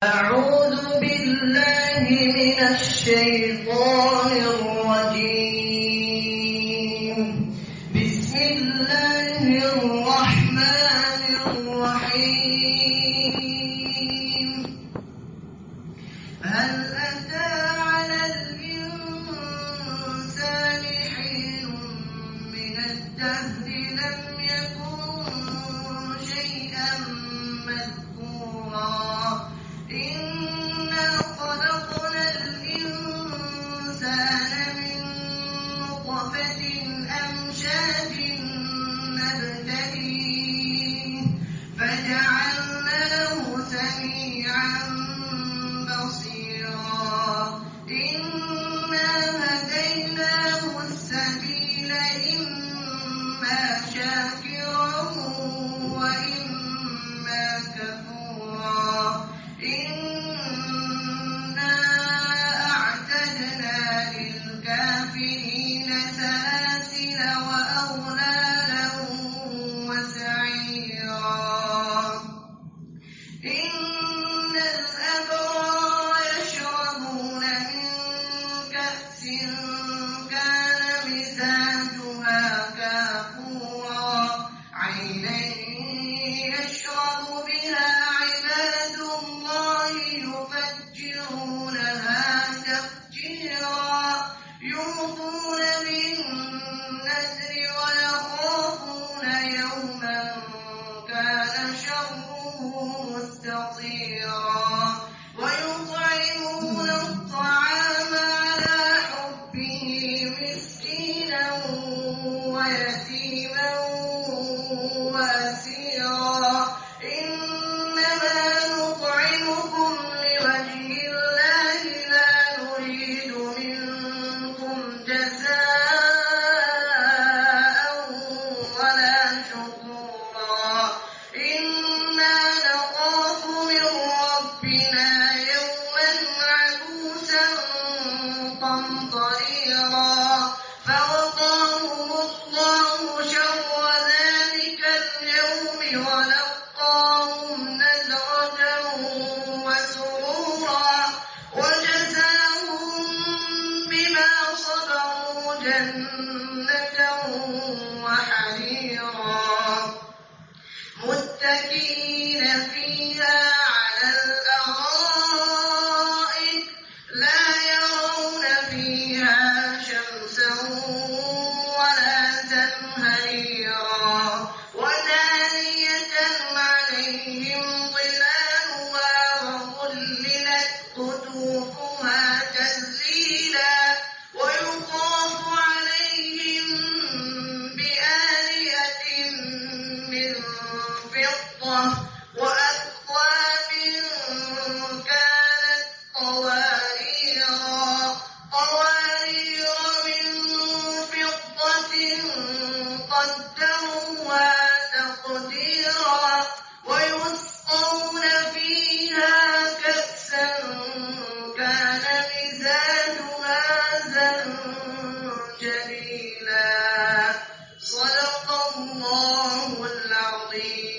أعوذ بالله من الشيطان الرجيم. بسم الله الرحمن الرحيم. هل أتى على الإنسان حين من الدهر لم يكن شيئا مذكورا. إنا خلقنا الإنسان من نطفة أمشاج نبتليه فجعلناه سميعا بصيرا. إنا هديناه السبيل إما شاكرا وإما كفورا. إنا أعتدنا للكافرين سلاسل وأغلالا وسعيرا. إن الأبرار يشربون من كأس كان مزاجها كافورا. عينا يشرب بها عباد الله يفجرونها تفجيرا. يوفون بالنذر ويخافون يوما كان شره مستطيرا. ويطعمون الطعام على حبه مسكينا ويتيما وأسيرا. إنما نطعمكم لوجه الله لا نريد منكم جزاء ولا شكورا. إنا نخاف من ربنا يوما عبوسا قمطريرا. فوقاهم الله شر ذلك اليوم ولقاهم نزرة وسرورا. وجزاهم بما صبروا جنة وحريرا. متكئين فيها على الأرائك لا يرون فيها شمسا ولا زمهريرا. ودانية عليهم ظلالها وظللت قطوفها تذليلا. ويطاف عليهم بآنية من فضة وأكواب كانت قوارير من فضة قدروها تقديرا. ويسقون فيها كأسا كان مزاجها زنجبيلا. صدق الله العظيم.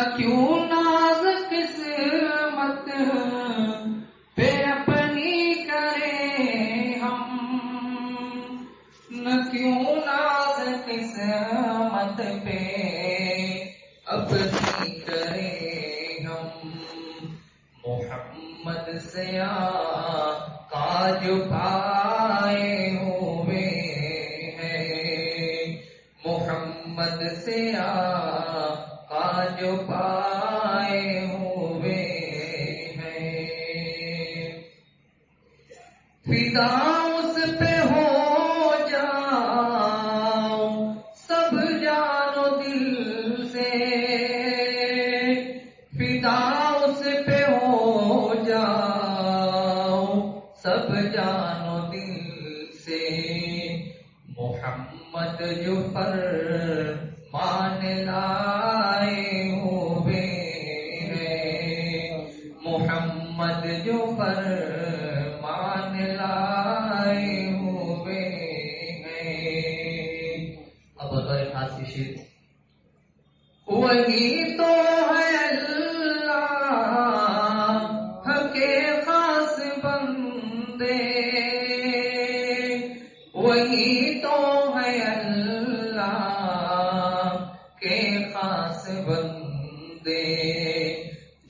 نہ کیوں ناز قسمت پہ اپنی کریں ہم، نہ کیوں ناز قسمت پہ اپنی کریں ہم، محمد سے آقا جو پائے ہوئے ہیں، محمد سے آقا جو پائے ہوئے ہیں، فدا اس پہ ہو جاؤ سب جان و دل سے، فدا اس پہ ہو جاؤ سب جان و دل سے، محمد جو فرمان لائے ہوئے ہیں، محمد جو فرمان لائے ہوئے ہیں۔ اب بطور خاص کی شیر، وہی تو ہے اللہ کے خاص بندے، وہی تو ہے اللہ کے خاص بندے،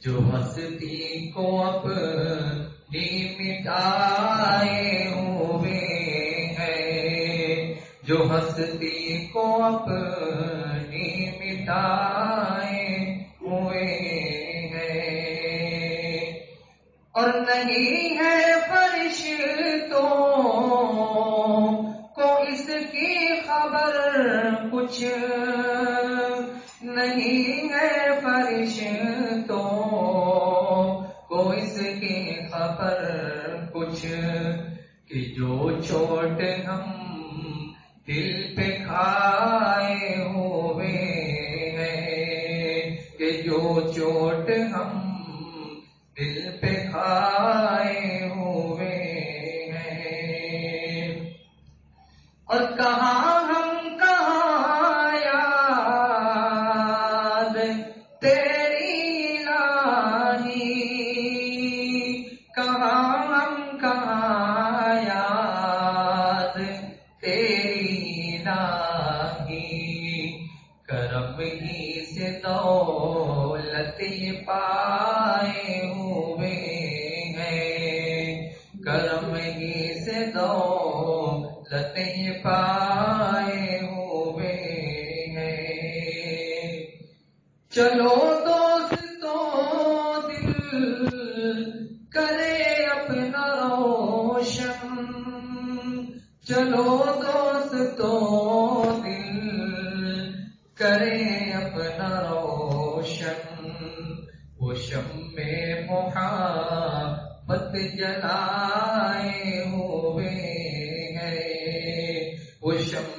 جو ہستی کو اپنی مٹائے ہوئے ہیں، جو ہستی کو اپنی مٹائے ہوئے ہیں، اور نہیں ہے فرشتوں کو اس کی خبر کچھ، نہیں ہے فرشتوں کو اس کی خبر کچھ، کہ جو چوٹ ہم دل پہ کھائے ہوئے ہیں، کہ جو چوٹ ہم دل پہ کھائے ہوئے ہیں، اور کہاں ہم کہاں یاد تیری الہی، کہاں ہم کہاں یاد تیری الہی، کرم ہی سے دولت یہ پائے ہوئے ہیں، کرم ہی سے دولت یہ پائے ہوئے ہیں، چلو دوستو دل کرے اپنا روشن، چلو دوستو دل کرے اپنا روشن، وہ شمع محبت جلائے ہوئے ہیں، وہ شمع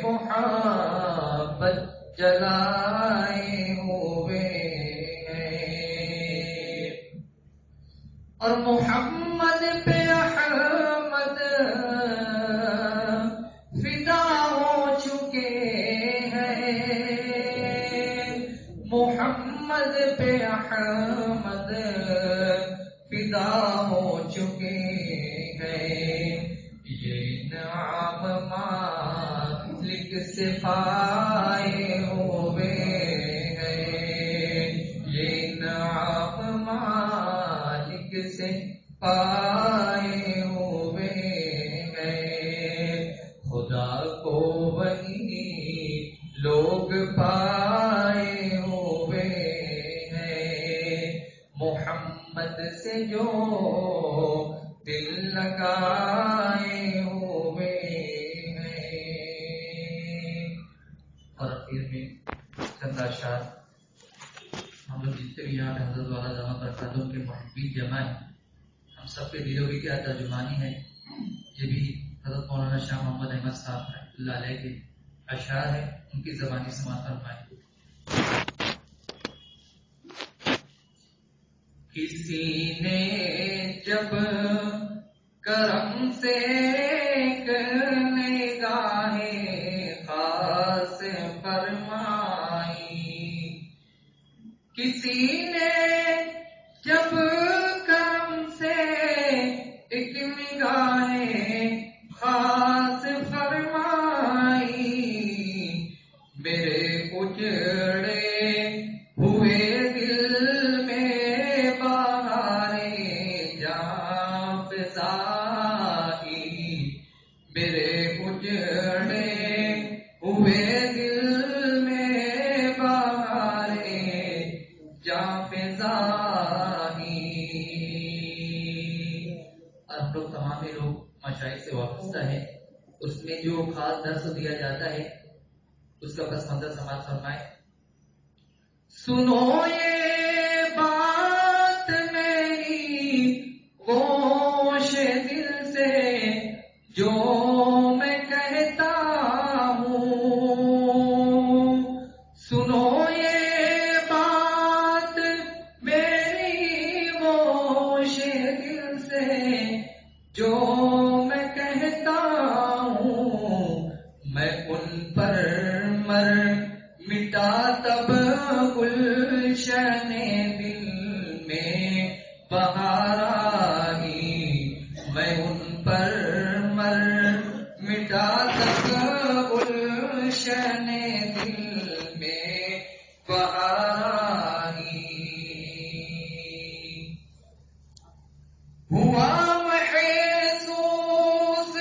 محبت جلائے ہوئے ہیں، اور محمد پہ احمد فدا ہو چکے ہیں، محمد پہ احمد فدا ہو چکے ہیں، یہ انعام مالک سے پائے ہوئے ہیں، یہ انعام مالک سے پائے ہوئے ہیں، خدا کو وہی لوگ پائے ہوئے ہیں، محمد سے جو دل لگائے ہوئے ہیں۔ اور اخیر میں چند اشعار، ہم لوگ جتنے بھی یہاں پہ حضرت والا جمع کرتا ہے ان کے محبین جمع ہے، ہم سب کے دلوں کی کیا ترجمانی ہے، یہ بھی حضرت مولانا شاہ محمد احمد صاحب رحمۃ اللہ علیہ کے اشعار ہیں، ان کی زبانی سماعت فرمائیں۔ کسی نے جب کرم سے ایک نگاہ خاص فرمائی، کسی نے جب کرم سے ایک نگاہ خاص فرمائی، میرے اجڑے ہوئے دل میں بہارے جاں فزائی، میرے اجڑے ہوئے دل میں بہارے جاں فزائی۔ اور ہم لوگ تمام لوگ مشائخ سے وابستہ ہیں، اس میں جو خاص درس دیا جاتا ہے اس کا پس منظر سماعت فرمائے۔ سنو یہ بات میری گوش دل سے جو میں کہتا ہوں، سنو یہ بات میری گوش دل سے جو میں کہتا ہوں، میں ان پر مر مٹا تب گلشن دل میں بہار آئی، میں ان پر مر مٹا تب گلشن دل میں بہار آئی۔ ہوا محسوس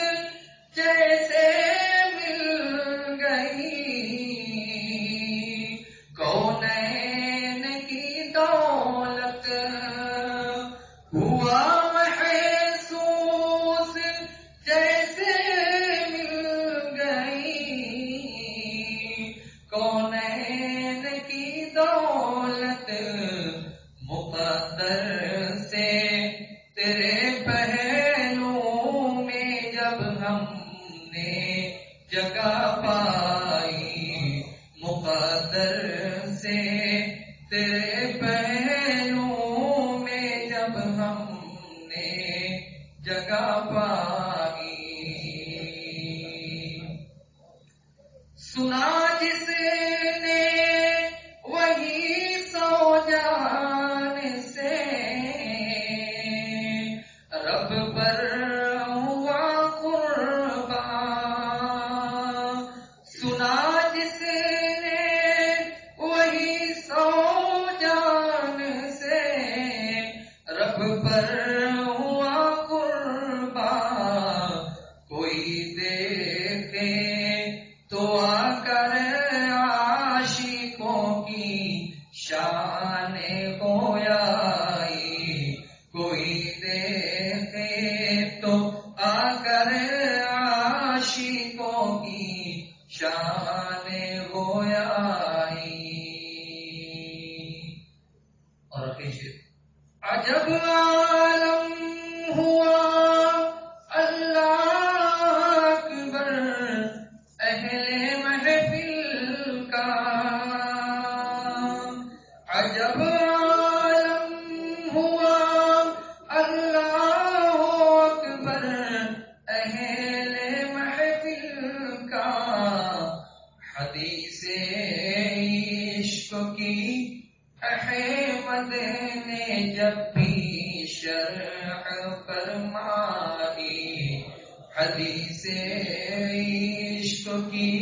جیسے مل گئی کونین کی دولت، ہوا محسوس جیسے مل گئی کونین کی دولت، مقدر سے تیرے پہلو میں جب ہم نے جگہ پائی، مقدر سے تیرے پہلو میں جب ہم نے جگہ پائی، سنا جس نے وہی سو جان سے رب پر ہوا قربان، سنا جس نے وہی سو جان سے رب پر ہوا قربان، کوئی دیکھے تو آ کر عاشقوں کی شان گویائی، کوئی دیکھے تو آ کر عاشقوں کی شان گویائی۔ اور عجب عالم ہوا اللہ اکبر اہل محفل کا، عجب عالم ہوا اللہ اکبر اہل محفل کا، حدیث عشق کی احمد نے جب بھی شرح فرمائی، حدیث عشق کی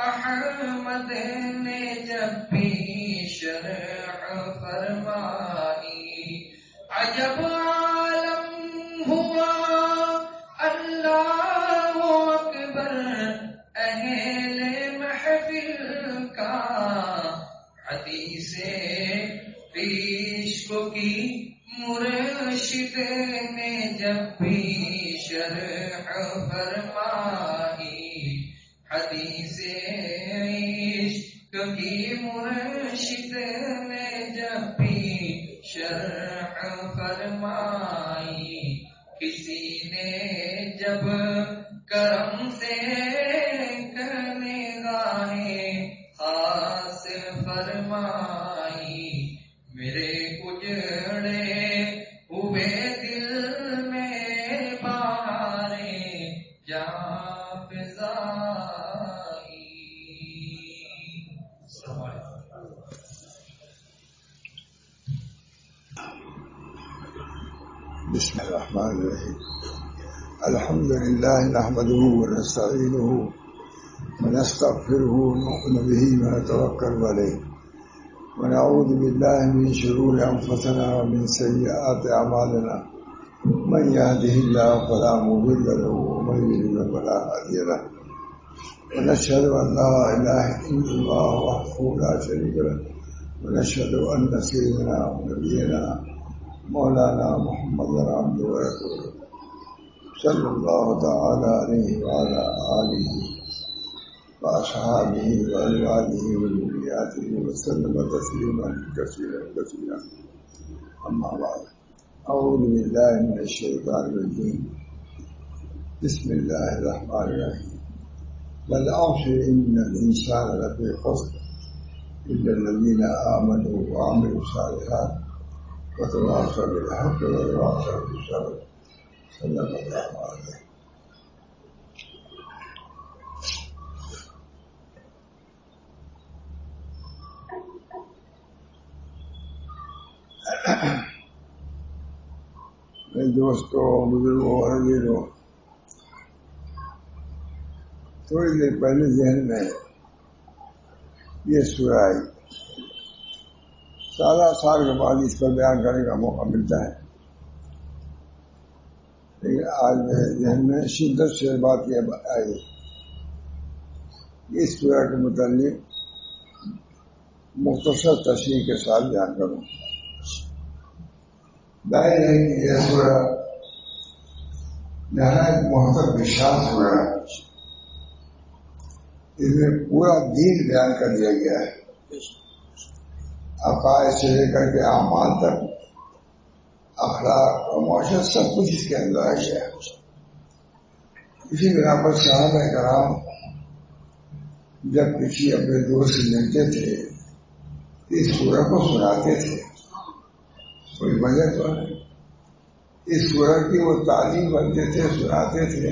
احمد نے جب بھی شرح فرمائی، عجب عالم ہوا اللہ اکبر اہل محفل کا، حدیث عشق کی مرشد نے جب بھی شرح فرمائی، حدیث عشق کی مرشد نے جب بھی شرح فرمائی، کسی نے جب کرم سے نگاہیں خاص فرمائی، میرے اجڑے ہوئے دل میں بہارے جا بسم الله الرحمن الرحيم. الحمد لله نحمده ونستعينه ونستغفره ونؤمن به ونتوكل عليه ونعوذ بالله من شرور أنفسنا ومن سيئات أعمالنا من يهده الله فلا مضل له ومن يضلل فلا هادي له ونشهد أن لا إله إلا الله وحده لا شريك له ونشهد أن سيدنا ونبينا مولانا محمد عبده ورسوله صلى الله تعالى عليه وعلى آله وأصحابه وأزواجه وذرياته وسلم تسليما كثيرا أما بعد أعوذ بالله من الشيطان الرجيم بسم الله الرحمن الرحيم والعصر إن الإنسان لفي خسر إلا الذين آمنوا وعملوا الصالحات وتواصوا بالحق وتواصوا بالصبر صلى الله عليه. میرے دوستوں بزرگوں اور عزیزوں، تھوڑی دیر پہلے ذہن میں یہ سورہ آئی، سال کے بعد اس پر بیان کرنے کا موقع ملتا ہے، لیکن آج میرے ذہن میں شدت سے بات یہ آئی اس سورہ کے متعلق مختصر تشریح کے ساتھ بیان کروں۔ ظاہر ہے کہ یہ سورہ نہایت محترم بشار سورہ ہے، اس میں پورا دین بیان کر دیا گیا ہے، عقائد سے لے کر کے اعمال تک، اخلاق اور معاشرت سب کچھ اس کے اندر آ گیا ہے۔ اسی بنا پر صحابہ کرام جب کسی اپنے دوست سے ملتے تھے اس سورہ کو سناتے تھے، کوئی وجہ تو ہے، اس سورہ کی وہ تعلیم بنتے تھے، سناتے تھے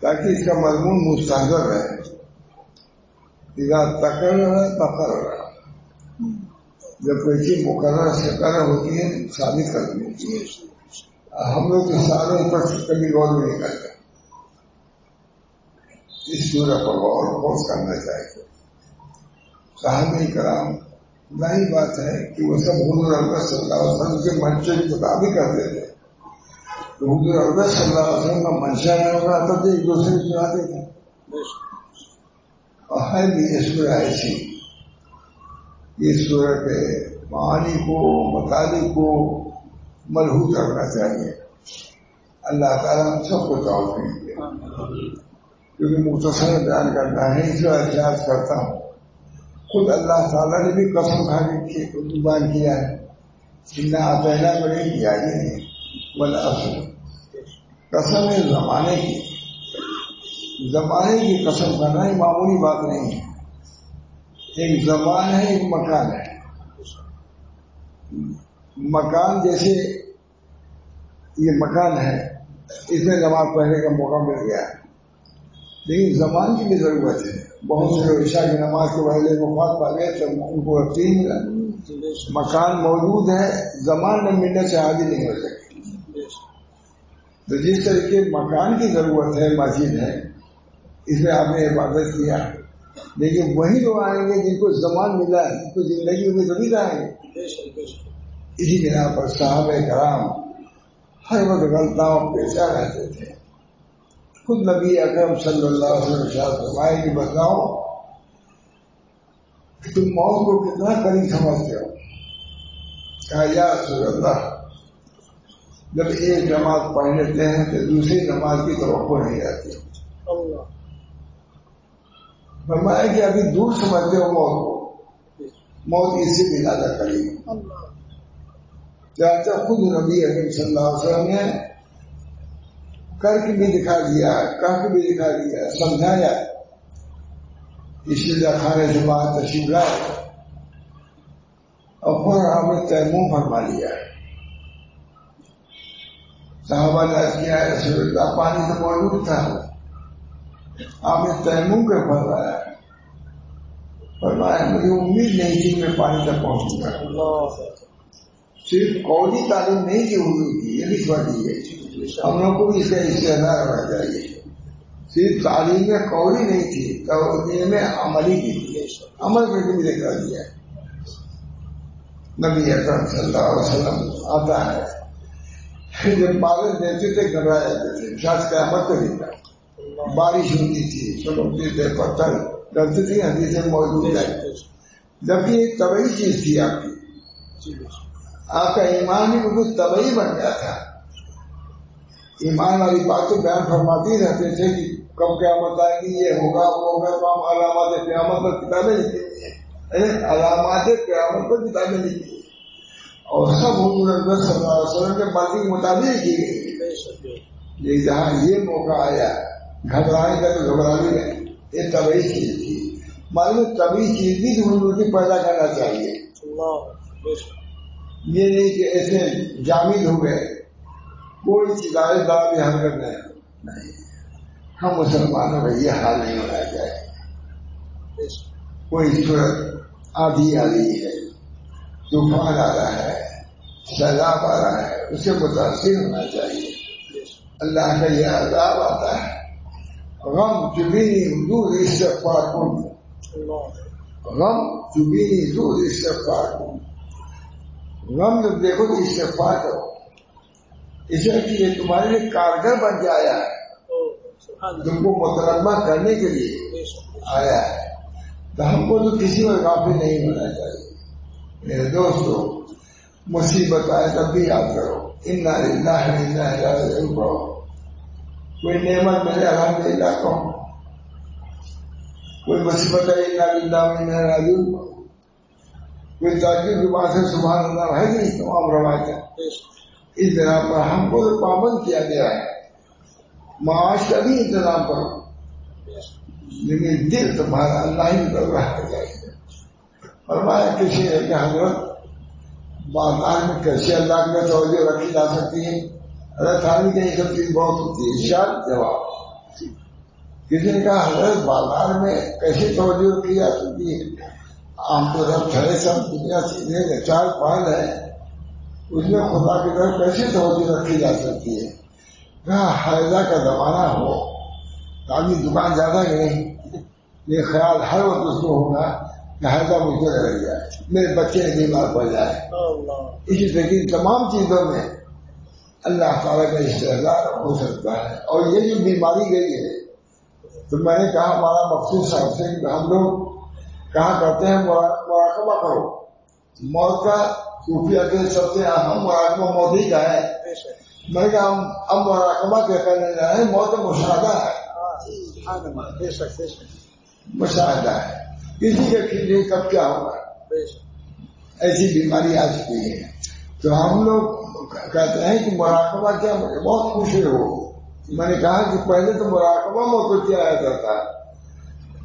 تاکہ اس کا مضمون مستحضر رہے، اذا تکرر تقرر، جب کوئی چیز مقرر سے قرر ہوتی ہے ثابت کر دیتی ہے۔ ہم لوگ تو ساروں پر کبھی غور نہیں کرتے، اس سورہ پر غور خوض کرنا چاہیے۔ صحابہ کرام ظاہر بات ہے کہ وہ سب حضور اکبر صلی اللہ علیہ وسلم کے منشا کے مطابق کرتے تھے، تو حضور اکبر صلی اللہ علیہ وسلم کا منشا نہیں ہوگا تب تو ایک دوسرے کو سناتے تھے۔ اور ہے بھی یہ سورہ ایسی، اس سورہ کے معانی کو، مطالب کو ملحوظ رکھنا چاہیے۔ اللہ تعالیٰ ہم سب کو توفیق دے، کیونکہ مختصر بیان کرنا ہے، اس لیے احتیاط کرتا ہوں۔ خود اللہ تعالیٰ نے بھی قسم کھا کے بیان کیا ہے، اِنَّا أَعْطَيْنَاكَ الْكَوْثَرَ کیا ہی نہیں، والعصر، قسم ہے زمانے کی، زمانے کی قسم کرنا ہی معمولی بات نہیں ہے۔ ایک زمان ہے، ایک مکان ہے۔ مکان جیسے یہ مکان ہے، اس میں نماز پڑھنے کا موقع مل گیا ہے، لیکن زمان کی بھی ضرورت ہے۔ بہت سے لوگ عشاء کی نماز کے پہلے وفات پا گئے تو ان کو یقین ملا، مکان موجود ہے، زمان میں ملنے سے حاضر نہیں ہو سکتی۔ تو جس طریقے مکان کی ضرورت ہے، مسجد ہے، اس میں آپ نے عبادت کیا، لیکن وہی لوگ آئیں گے جن کو زمان ملا ہے، جن کو زندگی ہوئی تبھی آئیں گے۔ اسی بنا پر صحابہ کرام ہر وقت غلطاؤں پیشہ رہتے تھے۔ خود نبی اکرم صلی اللہ علیہ وسلم ارشاد فرمائے کہ بتاؤ کہ تم موت کو کتنا قریب سمجھتے ہو؟ کہا یا رسول اللہ، جب ایک نماز پڑھ لیتے ہیں تو دوسری نماز کی توقع نہیں رہتی۔ فرمایا کہ ابھی دور سمجھتے ہو موت کو، موت اس سے بھی زیادہ قریب۔ چاہتا خود نبی اکرم صلی اللہ علیہ وسلم نے کر کے بھی دکھا دیا، کر کے بھی دکھا دیا، سمجھایا، اس لیے کھانے سے باہر تشریف لائے اور پھر آپ نے تیمم فرما لیا۔ صحابہ نے عرض کیا رسول اللہ پانی تو موجود تھا، آپ نے تیمم کے فرمایا، فرمایا مجھے امید نہیں تھی میں پانی تک پہنچوں گا۔ صرف قولی تعلیم نہیں تھی اردو کی، یہ لکھ پڑی ہے. ہم لوگ کو بھی اس کا استعمال ہونا چاہیے. صرف تعلیم میں قولی نہیں تھی، توجہ میں عملی کی تھی. عمل میں بھی دیکھا دیا. نبی اکرم صلی اللہ علیہ وسلم آتا ہے، جب بادل دیتے تھے گھبرا جاتے تھے، شاید قیامت کو دیکھا. بارش ہوتی تھی، چمکتے تھے، پتھر ڈلتے تھے، حدیثیں موجود ہے. جبکہ ایک طبعی چیز تھی آپ کی، آپ کا ایمان بھی بالکل طبعی بن گیا تھا. ایمان والی بات تو بیان فرماتے رہتے تھے کہ کب قیامت آئے گی، یہ ہوگا وہ ہوگا. تو ہم علامات قیامت پر کتابیں لکھی ہیں، علامات قیامت پر کتابیں لکھی ہیں، اور سب حضور اکبر صلی اللہ علیہ وسلم کے مرضی کے مطابق کی گئی. جہاں یہ موقع آیا گھبرانے کا تو گھبرا بھی گئے. یہ طبعی چیز تھی. معلوم طبعی چیز بھی حضور کی پیدا کرنا چاہیے. یہ نہیں کہ ایسے جامد ہو گئے، کوئی چیزیں دار میں حرکت نہیں. ہم مسلمانوں کا یہ حال نہیں ہونا چاہیے. کوئی صورت آدھی آ رہی ہے، طوفان آ رہا ہے، سیلاب آ رہا ہے، اسے متاثر ہونا چاہیے. اللہ کا یہ عذاب آتا ہے. غم چبینی دور استغفار کن، غم چبینی دور استغفار کن. غم جب دیکھو تو استغفار کرو، اس لیے یہ تمہارے لیے کارگر بن کے آیا ہے، تم کو مترجمہ کرنے کے لیے آیا ہے. تو ہم کو تو کسی میں غافل نہیں ہونا چاہیے. میرے دوستو، مصیبت آئے تب بھی یاد کرو انا للہ و انا الیہ راجعون کہو. کوئی نعمت ملے الحمدللہ کہو، کوئی مصیبت ہے انا للہ و انا الیہ راجعون کہو. کوئی تاکید کی بات ہے سبحان اللہ ہے نہیں. تمام روایتیں اس طرح پر ہم کو تو پابند کیا گیا ہے. معاش کا بھی انتظام کرو، لیکن دل تمہارا اللہ ہی کر رہا ہے. فرمایا کسی ہے کہ حضرت بازار میں کیسے اللہ کی توجہ رکھی جا سکتی ہے؟ حضرت عالمی کہ یہ سب چیز بہت ہوتی ہے. ارشاد جواب، کسی نے کہا حضرت بازار میں کیسے توجہ رکھی جا سکتی ہے؟ عام طور پر کھڑے سب دنیا سیدھے چار پال ہے، اس میں خدا کی طرف کیسے توجہ رکھی جا سکتی ہے؟ کہا حیضہ کا زمانہ ہو، تعلیم دکان زیادہ کہ نہیں، یہ خیال ہر وقت اس کو ہوگا کہ حیضہ مجھ کو لگ جائے، میرے بچے بیمار پڑ جائے. اسی طریقے تمام چیزوں میں اللہ تعالیٰ کا استحضار ہو سکتا ہے. اور یہ جو بیماری گئی ہے، تو میں نے کہا ہمارا مقصود صاحب سے کہ ہم لوگ کہا کرتے ہیں مراقبہ کرو. موت کا صوفیہ کے سب سے اہم مراقبہ موت ہی کا ہے. میں نے کہا ہم اب مراقبہ کیا کرنے جا رہے ہیں، موت مشاہدہ ہے. مشاہدہ ہے، کسی کے کھیلنے کب کیا ہوگا. ایسی بیماری آ چکی ہے. تو ہم لوگ کہتے ہیں کہ مراقبہ کیا، بہت خوشی ہو. میں نے کہا کہ پہلے تو مراقبہ موت کو کیا جاتا تھا،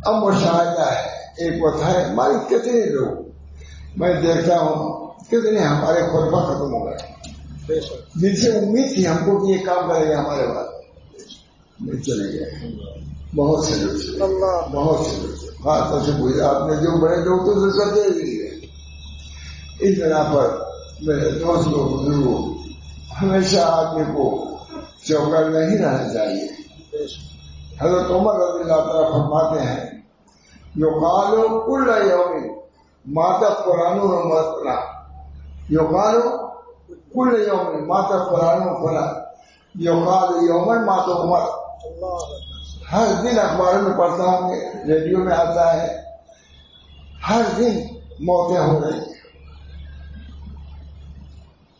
اب مشاہدہ ہے. ایک وقت ہے ہمارے کتنے لوگ میں دیکھتا ہوں کتنے ہمارے خلفاء ختم ہو گئے، جن سے امید تھی ہم کو کہ یہ کام کرے گا ہمارے بعد، چلے گئے. بہت سے لوگ، بہت سے لوگ خاص طور سے پوچھا آپ نے جو بڑے لوگ تو سب دے دیے. اس بنا پر میرے دوست لوگ بزرگوں، ہمیشہ آدمی کو چوکر نہیں رہنا چاہیے. حضرت عمر رضی اللہ تعالیٰ فرماتے ہیں یقال کل یوم مات فلان و فلان، یقال کل یوم مات فلان و فلان، یقال یوم مات عمر. ہر دن اخباروں میں پڑھتا ہوں، ریڈیو میں آتا ہے، ہر دن موتیں ہو رہی ہیں.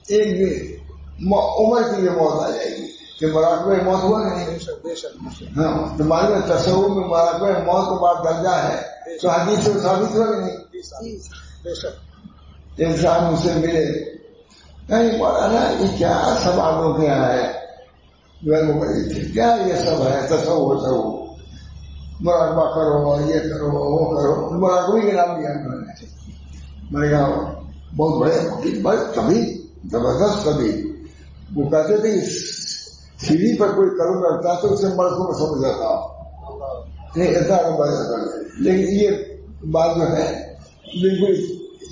ایک دن عمر کی یہ موت آ جائے گی کہ مراقبہ موت ہوا نہیں. ہاں تمہارے میں تصور میں مراقبہ موت کو بعد درجہ ہے، تو حدیث سے ثابت ہوا نہیں. انسان مجھ سے ملے نہیں مولانا یہ کیا سب آدھوں کے یہاں ہے، کیا یہ سب ہے تصور مراقبہ کرو، یہ کرو وہ کرو. مراقبے کے نام لیا انہوں نے. میں نے کہا بہت بڑے کبھی زبردست کبھی وہ کہتے تھے سیڑھی پر کوئی کرم رکھتا تو اسے مرد کو سمجھ جاتا نہیں ایسا لیکن یہ بات جو ہے بالکل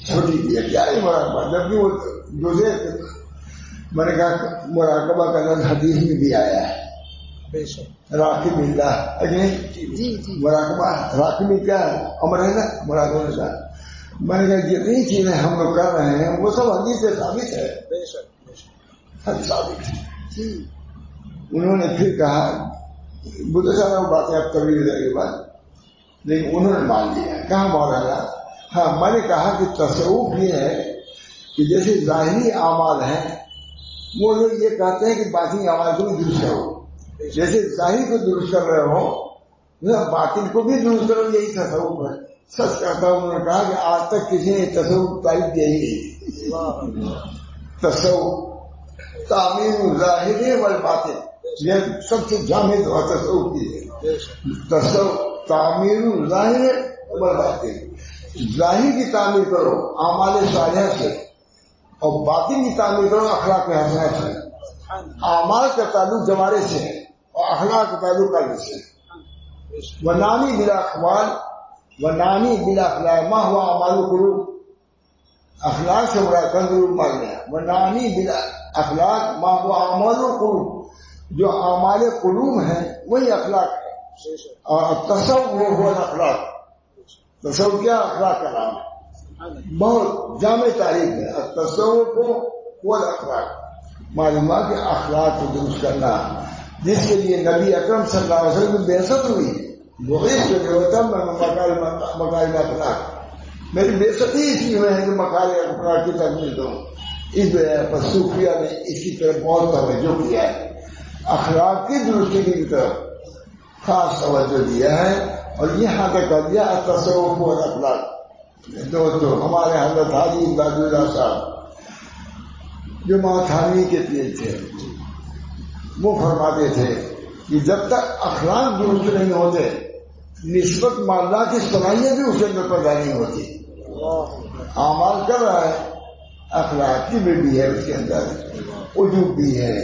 چھوٹی تھی. کیا ہے مراقبہ، جبکہ وہ دوسرے میں نے کہا مراقبہ کا لفظ حدیث میں بھی آیا ہے راقب اللہ مراقبہ راقبی کیا ہے امر ہے نا مراقبہ کا میں نے کہا جتنی چیزیں ہم لوگ کر رہے ہیں وہ سب حدیث سے ثابت ہے ثابت ہے. انہوں نے پھر کہا بہت سارا باتیں اب کبھی کے بعد لیکن انہوں نے مان لیا کہاں مولانا ہاں میں نے کہا کہ تصوف یہ ہے کہ جیسے ظاہری اعمال ہیں وہ لوگ یہ کہتے ہیں کہ باطنی اعمال کو بھی درست کرو جیسے ظاہر کو درست کر رہے ہو باطن کو بھی درست کرو یہی تصوف ہے. سچ کہتا ہوں انہوں نے کہا کہ آج تک کسی نے تصوف تعریف دیا ہی نہیں. تصوف تعمیر ظاہر والباطن یہ سب سے جامع دعا تصوف کی ہے. تصوف تعمیر ظاہر والباطن ظاہر کی تعمیر کرو اعمال صالحہ سے اور باطن کی تعمیر کرو اخلاق حسنہ سے. اعمال کا تعلق جوارے سے ہے اور اخلاق کا تعلق قلب سے. ونانی بلا اخبار ونانی بلا اخلاق ما ہوا اعمال قلوب اخلاق سے برا قلب ماننا ونانی بلا اخلاق ما ہوا اعمال قلوب جو اعمال قلوب ہیں وہی اخلاق ہے. اور تصوف ہوا اخلاق تصوف کیا اخلاق کا نام ہے بہت جامع تعریف ہے. تصوف کو ہوا اخلاق معلوم کہ اخلاق کو درست کرنا جس کے لیے نبی اکرم صلی اللہ علیہ وسلم کی بعثت ہوئی مکارم اخلاق میری بعثت ہی اسی میں ہے کہ مکارم اخلاق کی تکمیل دوں. اس صوفیہ نے اس کی طرف بہت توجہ کیا ہے اخلاق کی درستی کی طرف خاص توجہ دیا ہے اور یہاں تک کر دیا تصوف اور اخلاق. دوستو ہمارے حضرت حاجی امداد اللہ صاحب جو ماتھانی کے پیر تھے وہ فرماتے تھے کہ جب تک اخلاق درست نہیں ہوتے نسبت مالدہ کی صلاحیت بھی اسے اندر پیدا نہیں ہوتی. اعمال کر رہا ہے اخلاق کی بھی ہے اس کے اندر عجوب بھی ہے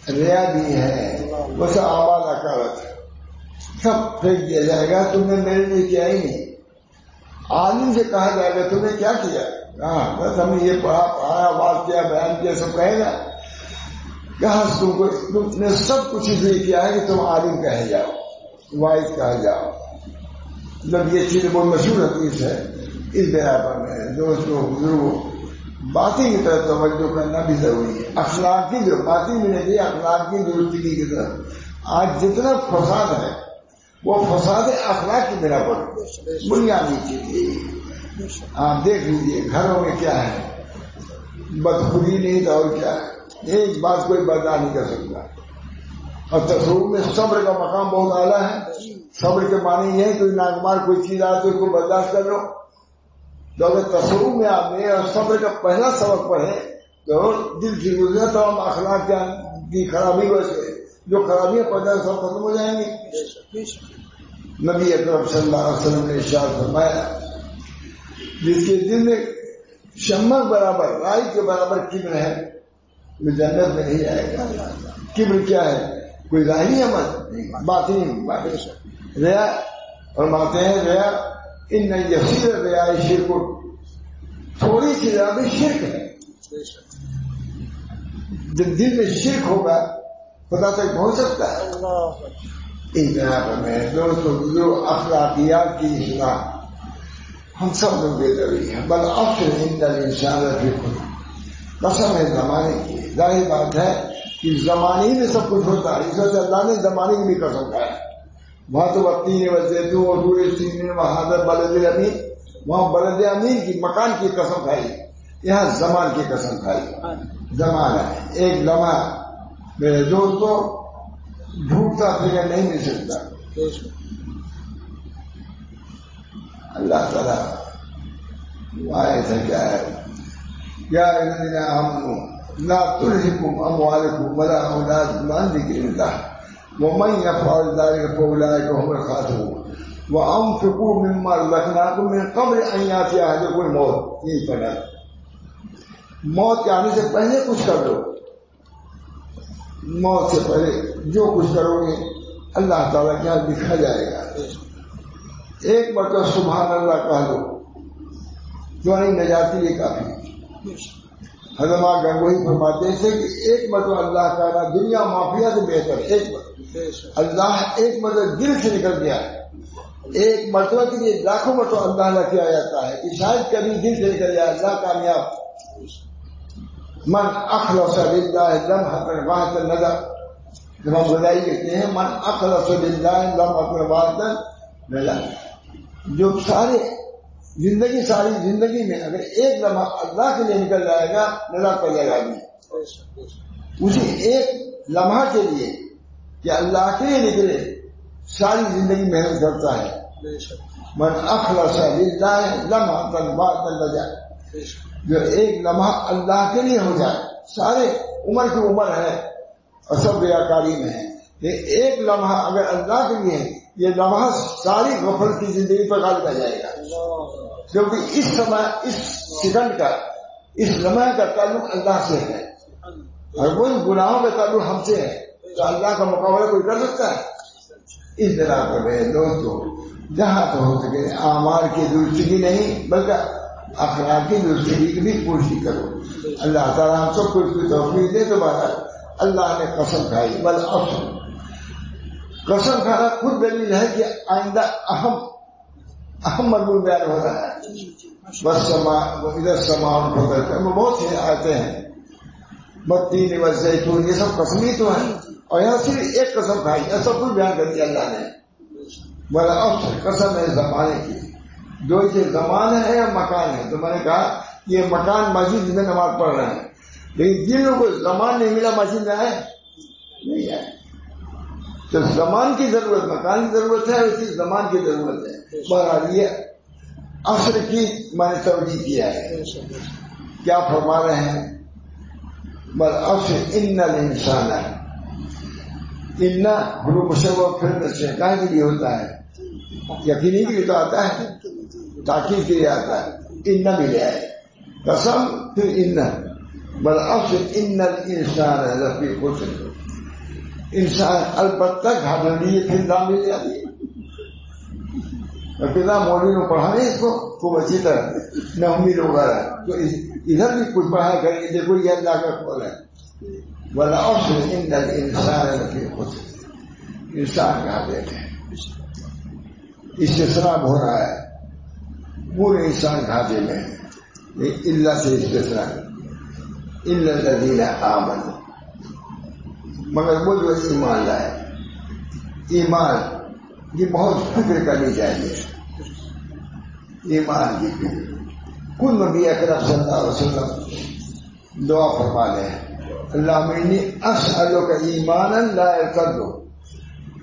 ریا بھی ہے ویسے اعمال اکارت سب پھینک دیا جائے گا تم نے میرے لیے کیا ہی نہیں. عالم سے کہا جائے گا تم نے کیا کیا ہاں بس ہم نے یہ پڑھایا بات کیا بیان کیا سب کہے گا کہاں تم نے سب کچھ اس لیے کیا ہے کہ تم عالم کہے جاؤ واحد کہے جاؤ. جب یہ چیز بہت مشہور حدیث ہے اس بنا پر میں دوستوں بزرگوں باطن کی طرف توجہ کرنا بھی ضروری ہے. اخلاقی جو باطن میں نہیں اخلاقی درستگی کی طرف آج جتنا فساد ہے وہ فساد اخلاق کی بنا پر بنیادی چیز. آپ دیکھ لیجیے گھروں میں کیا ہے بدخودی نہیں تو اور کیا ہے ایک بات کوئی برداشت نہیں کر سکتا. اور تصوف میں صبر کا مقام بہت اعلیٰ ہے. صبر کے معنی یہ ہے کوئی ناگمار کوئی چیز آئے تو اس کو برداشت کر لو. تو اگر تصوف میں آپ نے اور صبر کا پہلا سبق پڑھے تو دل کی گزرے تو ہم اخلاق کی خرابی وجہ جو خرابیاں پیدا سب ختم ہو جائیں گی. نبی اکرم صلی اللہ علیہ وسلم نے ارشاد فرمایا جس کے دل میں شمع برابر رائی کے برابر کبر ہے وہ جنت میں نہیں آئے گا. کبر کیا ہے کوئی ظاہری عمل باطنی ریا فرماتے ہیں ریا ان یسیر ریا شرک تھوڑی سی ریا بھی شرک ہے. جب دل میں شرک ہوگا خدا تک پہنچ سکتا ہے. اس طرح پر میں دوستوں جو اخلاقیات کی اصلاح ہم سب لوگ دے رہی ہیں بل افسر اندر انسان قسم ہے زمانے کی. ظاہر بات ہے کہ زمانے میں سب کچھ ہوتا ہے اس وجہ اللہ نے زمانے کی بھی قسم کھایا. وہاں تو وقتی نے وزیتوں اور دور سین وہاں بلد امین وہاں بلد امین کی مکان کی قسم کھائی یہاں زمان کی قسم کھائی. زمان ہے ایک لمحہ میرے دوستوں ڈھونڈتا فکر نہیں مل سکتا. اللہ تعالیٰ آئے تھا کیا ہے یا لا تلهكم اموالكم ولا اولادكم عن ذكر الله ومن يفعل ذلك فاولئك هم الخاسرون وانفقوا مما رزقناكم من قبل ان ياتي احدكم الموت. یہ پڑھا موت کے آنے سے پہلے کچھ کر دو. موت سے پہلے جو کچھ کرو گے اللہ تعالیٰ کے ہاتھ دکھا جائے گا. ایک مرتبہ سبحان اللہ کہہ دو جو نہیں نجاتی یہ کافی. حضرت گنگوہی فرماتے تھے کہ ایک مرتبہ اللہ تعالیٰ دنیا مافیا سے بہتر، ایک مرتبہ اللہ ایک مرتبہ دل سے نکل گیا، ایک مرتبہ کے لیے لاکھوں مرتبہ اللہ نہ کیا جاتا ہے کہ شاید کبھی دل سے نکل جائے اللہ کامیاب۔ من اخلص للہ لمحۃ واحدۃ نظر، جب ہم بدائی کہتے ہیں من اخلص للہ لمحۃ واحدۃ نظر، جو ساری زندگی میں اگر ایک لمحہ اللہ کے لیے نکل جائے گا نظر پڑ جائے گا آدمی، اسی ایک لمحہ کے لیے کہ اللہ کے لیے نکلے ساری زندگی محنت کرتا ہے۔ من اخلص للہ لمحۃ واحدۃ نظر، جو ایک لمحہ اللہ کے لیے ہو جائے، سارے عمر کی عمر ہے اور سب ریاکاری میں ہے، لیکن ایک لمحہ اگر اللہ کے لیے ہے، یہ لمحہ ساری غفلت کی زندگی پر غالب آ جائے گا، کیونکہ اس سیکنڈ کا، اس لمحے کا تعلق اللہ سے ہے، اور وہ گناہوں کا تعلق ہم سے ہے، تو اللہ کا مقابلہ کوئی کر سکتا ہے؟ اس طرح پر میرے دوستو، جہاں تو ہو سکے اعمال کی درستگی نہیں بلکہ اخلاق کی درستگی کی بھی کوشش کرو۔ اللہ تعالیٰ ہم سب کو اس کی توفیق دے۔ دوبارہ اللہ نے قسم کھائی، بل افسر، قسم کھانا خود دلیل ہے کہ آئندہ اہم مضمون بیان ہو رہا ہے۔ بس ادھر سامان بہت سے آتے ہیں، والتین والزیتون، یہ سب قسمی تو ہیں، اور یہاں صرف ایک قسم کھائی، ایسا کچھ بیان کر دیا اللہ نے۔ بل افسر، قسم ہے زمانے کی، جو یہ زمان ہے یا مکان ہے، تو میں نے کہا یہ مکان مسجد میں نماز پڑھ رہے ہیں، لیکن جن لوگوں کو زمان نہیں ملا مسجد میں آئے نہیں آئے، تو زمان کی ضرورت، مکان کی ضرورت ہے، اسی زمان کی ضرورت ہے۔ بہرحال یہ عصر کی میں نے توجہ کیا ہے، کیا فرما رہے ہیں؟ بل عصر ان الانسان، ان حروف مشبہ پھر شیطان کے لیے ہوتا ہے، یقینی کے لیے تو آتا ہے، تاکید کے لیے آتا ہے، ان بھی لے آئے، قسم پھر ان، بل عصر ان الانسان لفی خسر، انسان البتہ گھاٹا لیے پھر نام لے جاتی ہے۔ پتا مولوی نے پڑھا نہیں اس کو خوب اچھی طرح، نومی لوگ تو ادھر بھی کچھ پڑھا کریں گے، دیکھو یہ اللہ کا قول ہے، والعصر ان الانسان لفی خسر، انسان گھاٹے میں، اس سے شراب ہو رہا ہے، پورے انسان گھاٹے میں، اللہ سے استثناء، الا الذین آمنوا، مگر وہ جو ایمان لائے۔ ایمان یہ بہت فکر کرنی چاہیے، ایمان کی فکر۔ کل نبی اکرم صلی اللہ علیہ وسلم دعا فرما لیں، اللہم انی اسألک ایمانا لا یرتد،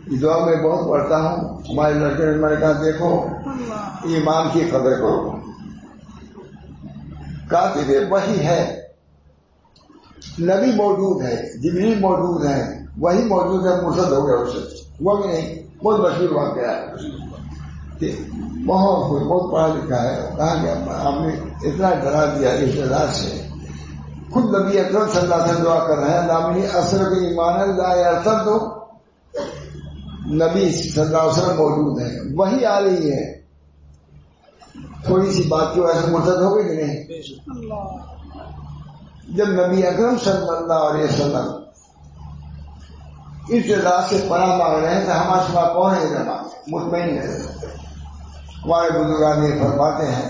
یہ دعا میں بہت پڑھتا ہوں۔ ہمارے لڑکے نے میں نے کہا دیکھو ایمان کی قدر کرو، کاتب وحی ہے، نبی موجود ہے، جبریل موجود ہے، وہی موجود ہے، مرسل ہو گیا اسے، وہ بھی نہیں، بہت مشہور واقعہ ہے، بہت پڑھا لکھا ہے، کہا کہ ہم نے اتنا ڈرا دیا رشتے دار سے، خود نبی اکرم صلی اللہ علیہ وسلم دعا کر رہے ہیں، لامنی اثر کے ایمان لا یرتد، نبی صلی اللہ علیہ وسلم موجود ہے، وہی آ رہی ہے، تھوڑی سی بات کیوں ایسے مرتد ہو گئی کہ نہیں؟ جب نبی اکرم صلی اللہ علیہ وسلم ابتدا سے پناہ مانگ رہے ہیں تو ہمارا شما کون ہے جمع مطمئن ہے۔ ہمارے بزرگان یہ فرماتے ہیں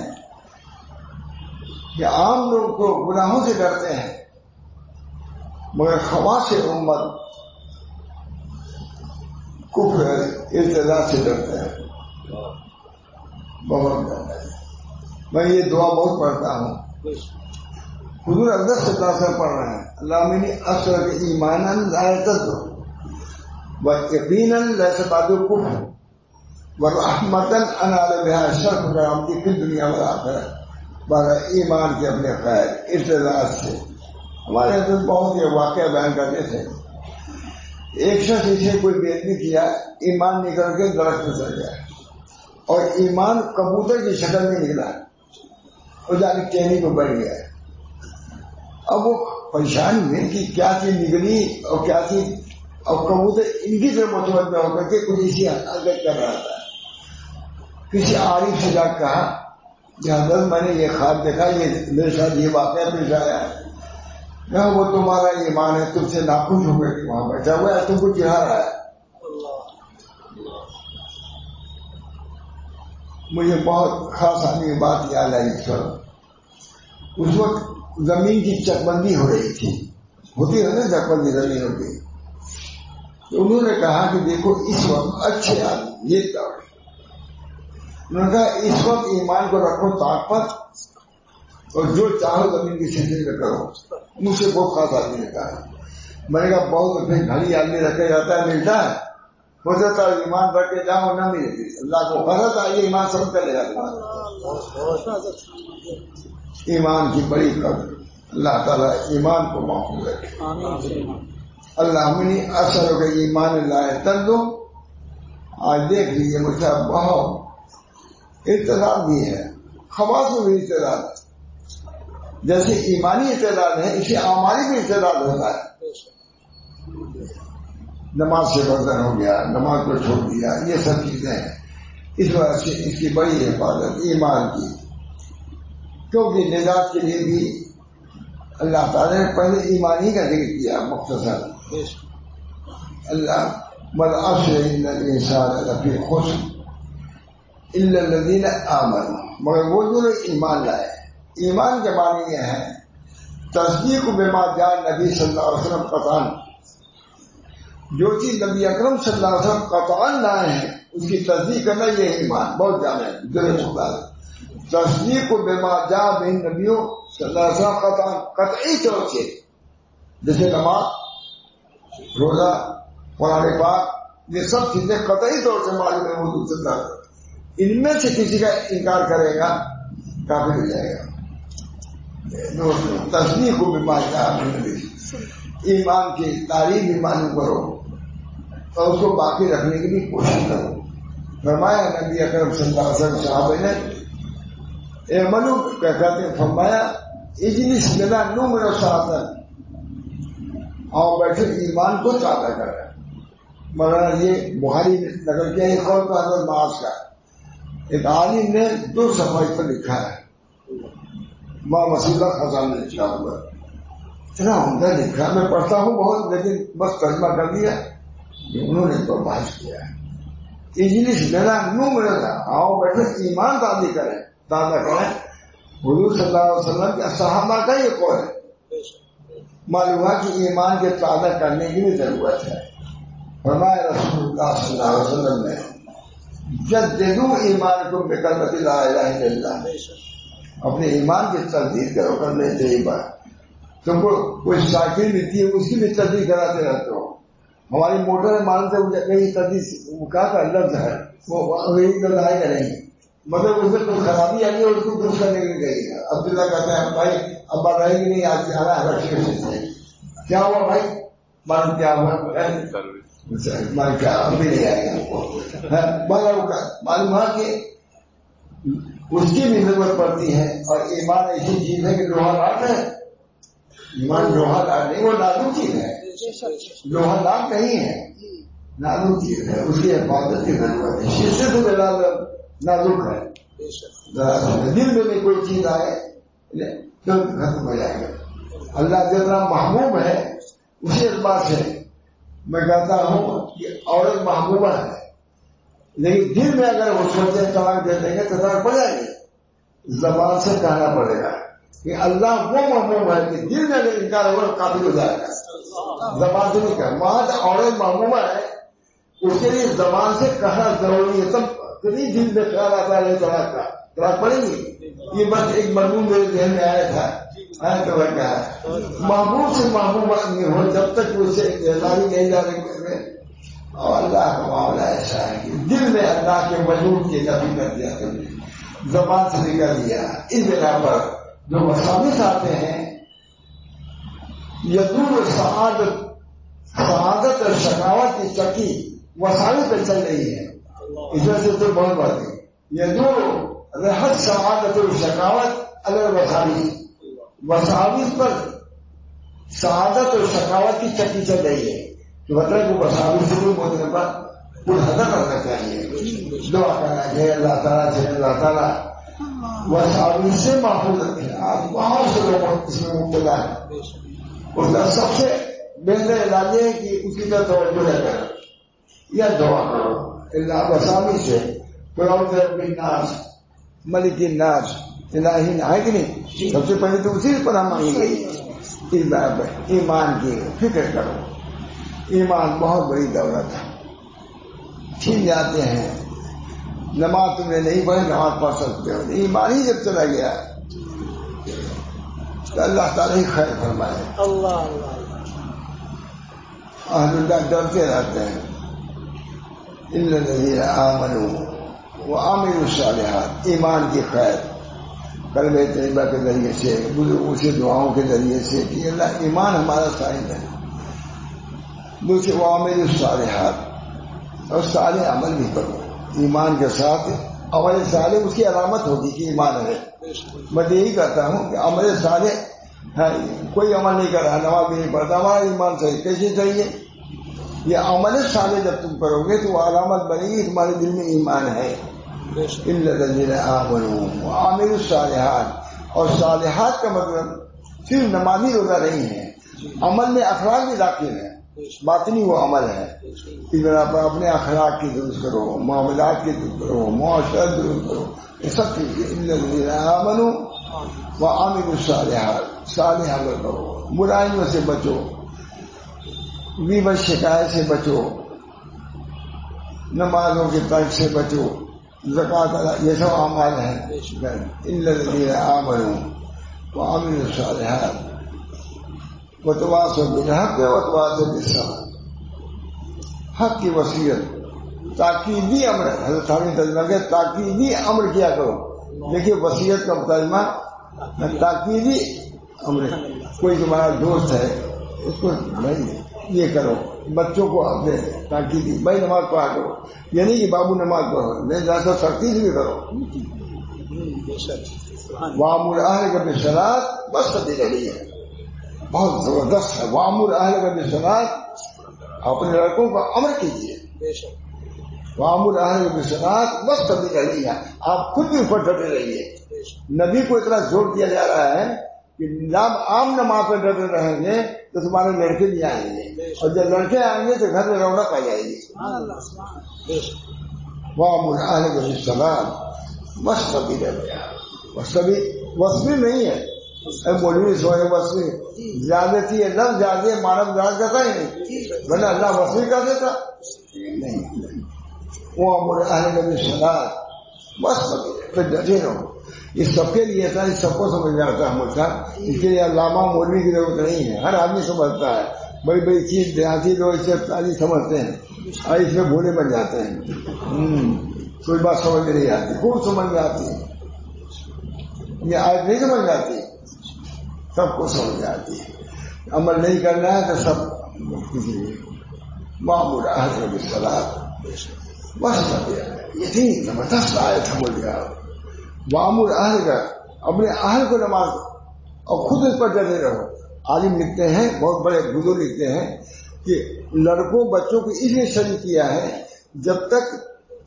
کہ عام لوگ کو گناہوں سے ڈرتے ہیں، مگر خواص امت کفر ابتدا سے ڈرتے ہیں، بہت ڈرتے ہیں۔ میں یہ دعا بہت پڑھتا ہوں، حضور اقدس صلی اللہ علیہ وسلم پڑھ رہے ہیں، اللہم انی اسألک ایمانا لا یرتد ویقینا لیس بعدہ کفر ورحمتا انال بہا شرف کرامتی فی الدنیا والآخرہ، بارہ ایمان کے اپنے خیر ارتداد سے۔ ہمارے حضرت بہت یہ واقعہ بیان کرتے تھے، ایک شخص اسے کوئی بےدبی کیا، ایمان نکل کے درخت میں چڑھ گیا، اور ایمان کبوتر کی شکل میں نکلا اور جا کے ٹہنی کو بیٹھ گیا۔ اب وہ پریشان ہوئے کہ کیا چیز نکلی اور کیا چیز، اور کبوتر ان کی طرف متوجہ ہو کر کے کچھ اسی حرکت کر رہا تھا۔ کسی عارف سے جا کہا کہ حضرت میں نے یہ خواب دیکھا، یہ میرے ساتھ یہ واقعہ پیش آیا، نہ وہ تمہارا ایمان ہے، تم سے ناخوش ہو کر وہاں بیٹھا ہوا ہے، تم کو چڑھا رہا ہے. مجھے بہت خاص آدمی کی بات یاد آئی اس وقت زمین کی چکبندی ہو رہی تھی، ہوتی ہے نا چکبندی زمین ہوتی. تو انہوں نے کہا کہ دیکھو اس وقت اچھے آدمی یہ دور، انہوں نے کہا اس وقت ایمان کو رکھو طاق پر اور جو چاہو زمین کی سیٹنگ میں کرو. مجھ سے بہت خاص آدمی نے کہا. میں نے کہا بہت گھڑی آدمی رکھا جاتا ہے ملتا ہے، ہو جاتا ہے ایمان رکھ کے جاؤ نہ ملتی. اللہ کو غرض ہے یہ ایمان سب کر لے جاتا. ایمان کی بڑی قدر، اللہ تعالیٰ ایمان کو محفوظ رکھے. اللہ منی اثر ہو گئی ایمان لائے تن دو. آج دیکھ لیجیے مجھے بہت اعتراض بھی ہے، خواص میں بھی اعتراض ہے. جیسے ایمانی اعتراض ہے اسی اعمالی بھی اعتراض ہوتا ہے. نماز سے برتن ہو گیا، نماز کو چھوڑ دیا، یہ سب چیزیں ہیں. اس وجہ سے اس کی بڑی حفاظت ایمان کی، کیونکہ نجات کے لیے بھی اللہ تعالیٰ نے پہلے ایمان ہی کا ذکر کیا مختصر. اللہ والعصر ان الانسان لفی خسر الا الذین آمنوا، مگر وہ جو لوگ ایمان لائے. ایمان کے معنی یہ ہے تصدیق بما جاء نبی صلی اللہ علیہ وسلم قطعاً، جو چیز نبی اکرم صلی اللہ علیہ وسلم قطعاً لائے ہیں اس کی تصدیق کرنا یہ ایمان. بہت جامع ہے. تصدیق بما جاء به نبی صلی اللہ علیہ وسلم قطعاً، قطعی طور سے، جیسے نماز، روزہ، قرآن پاک، یہ سب چیزیں قطعی طور سے معلوم ہے حضور صلی اللہ علیہ وسلم. ان میں سے کسی کا انکار کرے گا کافر ہو جائے گا. تصدیق بما جاء به نبی، ایمان کی تعریف بھی معلوم کرو اور اس کو باقی رکھنے کی بھی کوشش کرو. فرمایا نبی اکرم صلی اللہ علیہ وسلم صحابہ نے اعملوا کہتے ہیں، فرمایا اجلس لنا نمر ساعتن، اور بیٹھے ایمان کو چاہتا کر رہے ہیں. مولانا یہ بخاری نے نقل کیا ایک اور حضرت معاذ کا. ایک عالم نے 2 صفحے پر لکھا ہے، ماں مسیح خزان نے لکھا ہوا، اتنا عمدہ لکھا. میں پڑھتا ہوں بہت لیکن بس ترجمہ کر دیا، انہوں نے تو بحث کیا ہے. اجلس لنا نمر، آؤ بیٹھے ایمان تازی کریں، تازہ کریں. حضور صلی اللہ علیہ وسلم کے صحابہ کا یہ قول ہے. معلوم ہوا کہ ایمان کے تازہ کرنے کی بھی ضرورت ہے. فرمایا رسول اللہ صلی اللہ علیہ وسلم نے جددوا ایمانکم بکلمۃ لا الہ الا اللہ، اپنے ایمان کی تصدیق کرو کرنے چاہیے. بات تم کو کوئی سائیکل ملتی ہے اس کی بھی تصدیق کراتے رہتے ہو. ہماری موٹر مانتے کہیں تصدیق وہ کہا لفظ ہے وہ وہی لفظ آئے گا نہیں، مطلب اس میں کوئی خرابی آئی ہے اس کو درست کرنے کے لیے گئی ہے. عبداللہ کہتے ہیں بھائی ابا رہے گی نہیں، آج جانا ہے رکشے سے. کیا ہوا بھائی؟ معلوم کیا ہوا؟ کیا ابھی نہیں آئے گا. معلوم ہوا کہ اس کی بھی ضرورت پڑتی ہے. اور ایمان ایسی چیز ہے کہ لوہا لاٹ ہے. ایمان لوہا لاٹ نہیں، وہ نازک چیز ہے. لوہا لاٹ نہیں ہے، نازک چیز ہے، اس کی حفاظت کی ضرورت ہے. شیشے سے ملا نازک ہے. دل میں بھی کوئی چیز آئے تو ختم ہو جائے گا. اللہ جتنا محبوب ہے اسی اعتبار سے میں کہتا ہوں کہ عورت محبوبہ ہے، لیکن دل میں اگر وہ سوچے طلاق دے دیں گے تو طلاق پڑ جائے گی. زبان سے کہنا پڑے گا کہ اللہ وہ محبوب ہے کہ دل میں اگر انکار ہوگا قابل ہو جائے گا. زبان سے نہیں کہا. وہاں سے عورت محبوبہ ہے اس کے لیے زبان سے کہنا ضروری ہے. تب کتنی دل میں خیال آتا ہے طلاق کا، طلاق پڑے گی. یہ بس ایک مرموم میرے ذہن میں آیا تھا، تو میں کہا محبوب سے محبوبہ نہیں ہو جب تک اسے اعزازی نہیں جا رہے. اور اللہ کا معاملہ ایسا ہے کہ دل میں اللہ کے وجود کی نفی کر دیا، زبان سے نکل دیا. اس بنا پر جو مساوس آتے ہیں یدور سعادت اور شکاوت کی چکی وساوی پہ چل رہی ہے. اس وجہ سے تو بہت بات ہے. یدور رحت سعادت اور شکاوت الگ وساوی، وساوی پر سعادت اور شکاوت کی چکی چل رہی ہے. تو مطلب کہ وساوی سے کوئی بولنے پر کچھ حد کرنا چاہیے. دعا کرنا چاہیے اللہ تعالیٰ سے، اللہ تعالیٰ وساوی سے محفوظ رکھے. آج بہت سے لوگ اس میں مبتلا ہے. اس کا سب سے بہتر علاج ہے کہ اس کی طرف توجہ نہ کرو یا دعا کرو اللہ بسامی سے الناس ملک الناس الہی ہے کہ نہیں. سب سے پہلے تو اسی پر ہم مانگیں گے. ایمان کی فکر کرو. ایمان بہت بڑی دولت ہے. چھین جاتے ہیں. نماز تم نے نہیں پڑھی نماز پڑھ سکتے ہو. ایمان ہی جب چلا گیا تو اللہ تعالیٰ ہی خیر فرمائے. اللہ اللہ ڈرتے رہتے ہیں. الا الذین آمنوا وعملوا الصالحات. ایمان کی خیر کلمہ طیبہ کے ذریعے سے بزرگوں سے دعاؤں کے ذریعے سے کہ اللہ ایمان ہمارا صاحب ہے. دوسرے وعملوا الصالحات اور صالح عمل بھی کرو. ایمان کے ساتھ عمل صالح اس کی علامت ہوگی کہ ایمان ہے. میں یہی کہتا ہوں کہ عمل صالح ہے. کوئی عمل نہیں کر رہا, نماز بھی نہیں پڑھتا, ہمارا ایمان صحیح کیسے چاہیے؟ یہ عمل صالح جب تم کرو گے تو وہ علامت بنے گی تمہارے دل میں ایمان ہے. الا الذین آمنوا وعملوا الصالحات. اور صالحات کا مطلب صرف نمازی روزہ نہیں ہے, عمل میں اخلاق بھی داخل ہے. باطنی وہ عمل ہے کہ پر اپنے اخلاق کی درست کرو, معاملات کی درست کرو, معاشرت درست کرو. یہ سب چیزیں الا الذین آمنوا وعملوا الصالحات. صالح عمل کرو, برائیوں سے بچو, غیبت شکایت سے بچو, نمازوں کے ترک سے بچو, زکوٰۃ ادا, یہ سب اعمال ہیں. الا الذین آمنوا وعملوا الصالحات وتواصوا بالحق وتواصوا بالصبر. حق کی وصیت تاکیدی امر ہے. حضرت خالد ترجمہ کے تاکیدی امر کیا کرو. دیکھیے وصیت کا ترجمہ تاکیدی امر. کوئی تمہارا دوست ہے اس کو بھائی یہ کرو, بچوں کو اپنے تاکیدی بھائی نماز پڑھا کرو. یعنی کہ بابو نماز پڑھو, نہیں زیادہ سختی سے بھی کرو. وامر اہلک بالصلاۃ واصطبر علیہا. بہت زبردست ہے. وامر اہلک بالصلاۃ, اپنے لڑکوں کو امر کیجیے. وامر اہلک بالصلاۃ واصطبر علیہا. آپ خود بھی اوپر ڈٹے رہیے. نبی کو اتنا زور دیا جا رہا ہے کہ جب عام نماز پہ ڈٹے رہیں گے تو تمہارے لڑکے بھی آئیں گے, اور جب لڑکے آئیں گے تو گھر میں رونق آ جائے گی. وامر اہلک بالصلاۃ واصطبر علیہا. وصبی نہیں ہے مولوی سوئے وصبی زیادتی ہے. لفظ زیادہ مانو زیادہ کرتا ہی نہیں, ورنہ اللہ وصبی کر دیتا نہیں. وامر اہلک بالصلاۃ واصطبر, پھر ڈٹے رہو. یہ سب کے لیے تھا, اس سب کو سمجھ میں آتا ہے ملتا. اس کے لیے علامہ مولوی کی ضرورت نہیں ہے, ہر آدمی سمجھتا ہے. بڑی بڑی چیز دیہاتی لوگ اس سے تعلیم سمجھتے ہیں اور اس میں بھولے بن جاتے ہیں. کوئی بات سمجھ میں نہیں آتی, خوب سمجھ میں آتی ہے. یہ آج نہیں سمجھ میں آتی, سب کو سمجھ میں آتی ہے. عمل نہیں کرنا ہے تو سب کسی معمول اہلک بالصلاۃ واصطبر. یہ تھی زبردست آیت ہے. بول گیا وامر اہلک, اپنے اہل کو نماز اور خود اس پر ڈٹے رہو. عالم لکھتے ہیں, بہت بڑے بزرگ لکھتے ہیں کہ لڑکوں بچوں کو اس لیے شریک کیا ہے جب تک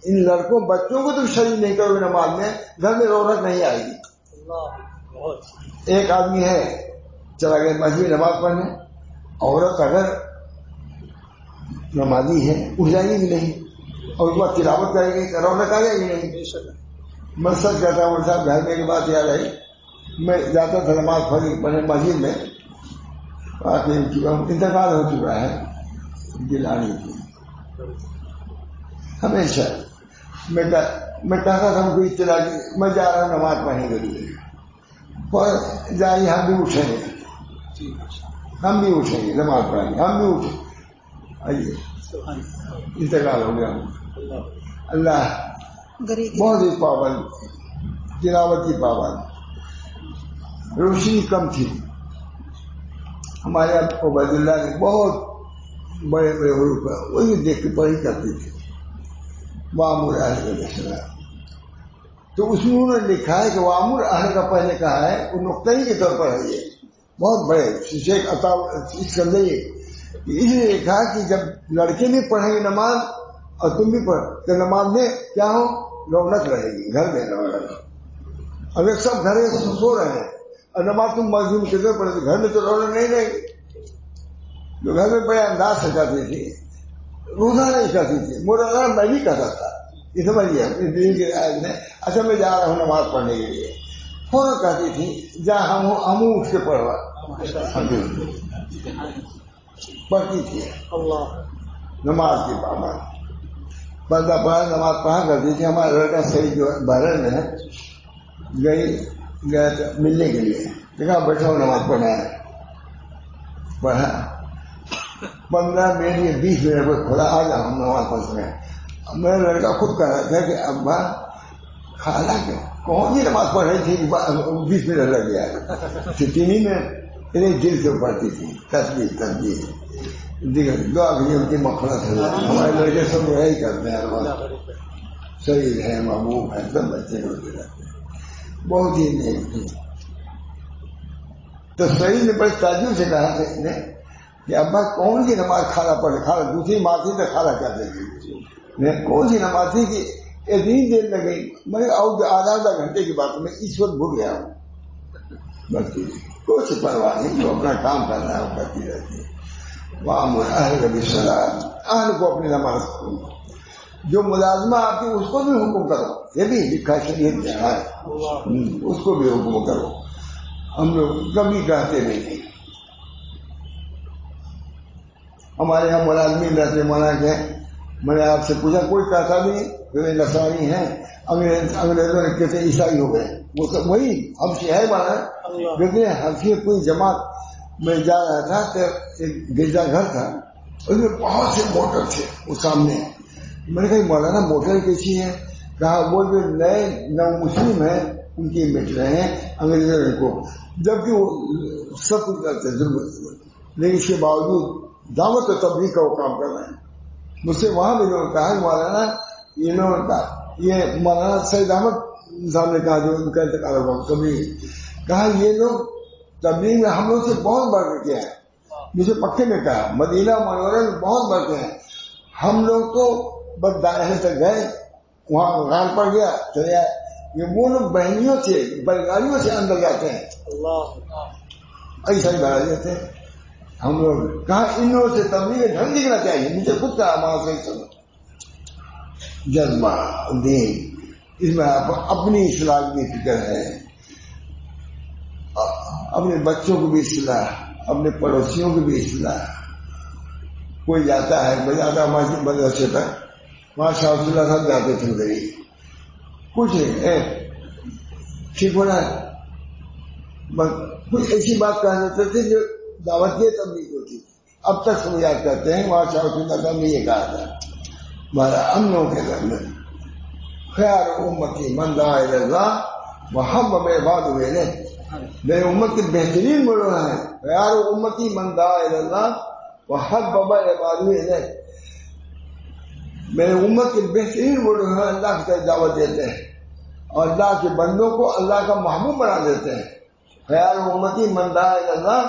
ان لڑکوں بچوں کو تم شریک نہیں کرو گے نماز میں, گھر میں رونق نہیں آئے گی. ایک آدمی ہے چلا گیا مسجد میں نماز پڑھنے, عورت اگر نمازی ہے اٹھ جائے گی بھی نہیں, اور اس بعد تلاوت کرے گی تو رونق آ جائے گی نہیں. میں سچ کہتا ہوں صاحب, گھر میں ایک بات یاد آئی. میں جاتا تھا نماز پڑھنے مسجد میں, انتقال ہو چکا ہے گیلانی کی. ہمیشہ میں کہتا تھا کوئی اطلاع میں جا رہا ہوں نماز پڑھنے کے لیے, اور جائیے ہم بھی اٹھیں گے, ہم بھی اٹھیں گے نماز پڑھیں گے, ہم بھی اٹھیں. آئیے انتقال ہو گیا. اللہ بہت ہی پابند, تلاوت کی پابند. روشنی کم تھی. ہمارے عبید اللہ نے بہت بڑے بڑے حروف وہی دیکھ کے پڑھی کرتے تھے. وامر اہلک بالصلاۃ. تو اس میں انہوں نے لکھا ہے کہ وامر اہلک کا پہلے کہا ہے, وہ نقطۂ کے طور پر ہے. یہ بہت بڑے شیخ عطا اسکندری اس لیے لکھا کہ جب لڑکے بھی پڑھیں گے نماز اور تم بھی پڑھ تو نماز میں کیا ہو, رونق رہے گی گھر میں. رونق اگر سب گھر سو رہے ہیں اور نماز تم مسجد کے طور پر, گھر میں تو رونق نہیں رہے گی. جو گھر میں بڑے انداز سے کرتی تھی، روزہ نہیں کرتی تھی، مولانا میں بھی کرتا تھا، یہ سمجھیے اپنی دین کی رعایت میں، اچھا میں جا رہا ہوں نماز پڑھنے کے لیے، فوراً کہتی تھی جہاں ہم اٹھ کے پڑھوا پڑھتی تھی نماز کی پابند، بندہ پڑھا نماز پڑھا کرتی تھی. ہمارا لڑکا صحیح جو بہرن میں گیا تھا ملنے کے لیے، دیکھا بیٹھا ہوں نماز پڑھنا ہے، پڑھا 15 منٹ یا 20 منٹ پر کھلا آ جا ہم نماز پڑھ سکیں. میرا لڑکا خود کہہ رہا تھا کہ ابا خالہ کیوں کون سی نماز پڑھ رہی تھی 20 منٹ لگ گیا. تینی میں انہیں دل سے پڑھتی تھی تصویر دعا کی ان کی مغفرت ہے. ہمارے لڑکے سب یہی کرتے ہیں، صحیح ہے محبوب ہے، سب بچے ہوتے رہتے ہیں، بہت ہی نیک تھی. تو صحیح نے بڑے تعجب سے کہا تھا اس نے کہ ابا کون سی نماز کھانا پڑے، کھانا دوسری ماں تھی تو کھانا کہتے تھے، کون سی نماز تھی کہ اتنی دیر لگی. میں آدھا گھنٹے کی بات میں اس وقت بھول گیا ہوں. بلکہ کچھ پرواہ نہیں، جو اپنا کام کرنا ہے وہ کرتی رہتی ہے. اہل کبھی سلام، اہل کو اپنی نماز جو ملازمہ آپ کی اس کو بھی حکم کرو، یہ بھی لکھا شریعت میں ہے، اس کو بھی حکم کرو. ہم لوگ کبھی کہتے نہیں تھے. ہمارے یہاں ملازمین رہتے مولانا کے، میں نے آپ سے پوچھا کوئی کہتا بھی کہ نصرانی ہیں، انگریزوں نے کہتے عیسائی ہو گئے، وہ سب وہی ہم سے ہے مانا. لیکن ہم کوئی جماعت میں جا رہا تھا تو ایک گرجا گھر تھا، اس میں بہت سے موٹر تھے وہ سامنے. میں نے کہا مولانا موٹر کیسی ہے؟ کہا وہ جو نئے نو مسلم ہیں ان کی مٹ رہے ہیں انگریزوں کو، جبکہ وہ سب کچھ کرتے ظلم، لیکن اس کے باوجود دعوت و تبلیغ کا وہ کام کر رہے ہیں. مجھ سے وہاں بھی انہوں نے کہا مولانا یہ مولانا سید احمد صاحب نے کہا جو ان کا انتقال ہوا کبھی کہا یہ لوگ تبلیغ میں ہم لوگ سے بہت بڑھ کے ہیں. مجھے پکے میں کہا مدینہ منورہ میں بہت بڑھتے ہیں، ہم لوگ تو بس دائرے تک گئے، وہاں غال پڑ گیا چلے آئے. یہ وہ لوگ بہنیوں سے بیل گاڑیوں سے اندر جاتے ہیں، ایسا ہی بنا دیتے ہیں. ہم لوگ کہا ان لوگوں سے تبلیغ ڈھنگ دکھنا چاہیے. مجھے خود کہا وہاں سے جذبہ دین، اس میں اپنی اصلاح کی فکر ہے، اپنے بچوں کو بھی اصلاح، اپنے پڑوسیوں کو بھی اصلاح. کوئی جاتا ہے بجاتا مسجد مدرسے تک، وہاں شاہ رسول اللہ صاحب جاتے تھے ادھر ہی کچھ ٹھیک ہونا، کچھ ایسی بات کہہ دیتے تھے جو دعوت کی تبلیغ ہوتی. اب تک سب یاد کرتے ہیں وہاں شاہ رسول اللہ صاحب نے یہ کہا تھا ہمارا امنوں کے گھر میں خیر امتی من دعا الی اللہ وحبب عبادہ الیہ. میرے امت کے بہترین مولانا ہیں خیر امتی من دعا الی اللہ وحبب عبادہ الیہ. میرے امت کے بہترین مولانا ہیں، اللہ کی طرف دعوت دیتے ہیں اور اللہ کے بندوں کو اللہ کا محبوب بنا دیتے ہیں. خیر امتی من دعا الی اللہ.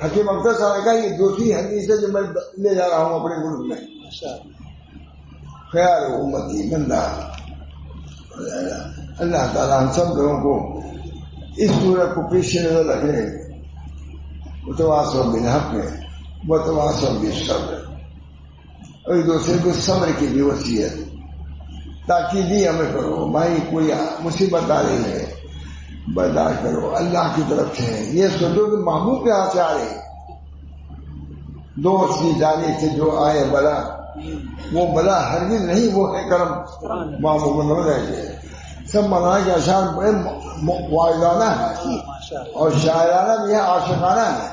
حکیم اختر صاحب نے کہا یہ دوسری حدیث ہے جو میں لے جا رہا ہوں اپنے ملک میں. خیر امتی من دعا. اللہ تعالیٰ ہم سب لوگوں کو اس صورت کو پیش نظر رکھے، متواصل بالحق ہے متواصل بالصبر، اور ایک دوسرے کو صبر کی بھی وصیت تاکیدی عمل کرو. بھائی کوئی مصیبت آ رہی ہے برداشت کرو، اللہ کی طرف سے ہے. یہ سوچو کہ محبوب کے ہاتھ سے آ رہے، دوست کی جانب سے جو آئے بلا وہ بلا ہرگز نہیں، وہ ہے کرم. محبوب نہ رہے سب مولانا کے اشعار بڑے واعظانہ ہیں اور شاعرانہ بھی ہے، عاشقانہ ہے.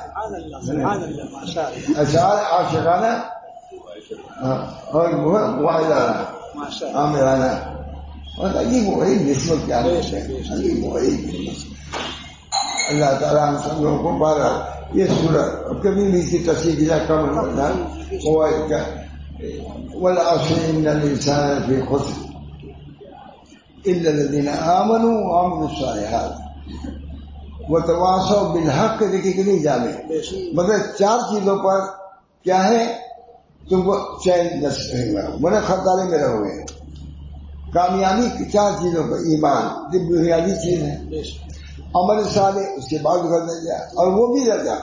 اشعار عاشقانہ اور واعظانہ عامرانہ، اور عجیب وہی نسبت کیا ہے، عجیب وہی. اللہ تعالیٰ ہم سب لوگوں کو بارہ یہ صورت کبھی بھی اس کی تصدیق کیا کم کرنا والعصر ان الانسان فی خسر الا الذین آمنوا وعملوا الصالحات وتواصوا بالحق. دیکھیے کہ نہیں جانے مگر 4 چیزوں پر کیا ہے تم کو چین نصیب ہوگا، ورنہ خطرے میں رہو گے. کامیابی کی 4 چیزوں پر ایمان جو بنیادی چیز ہے، عمل صالح اس کے بعد کر دیا، اور وہ بھی درجہ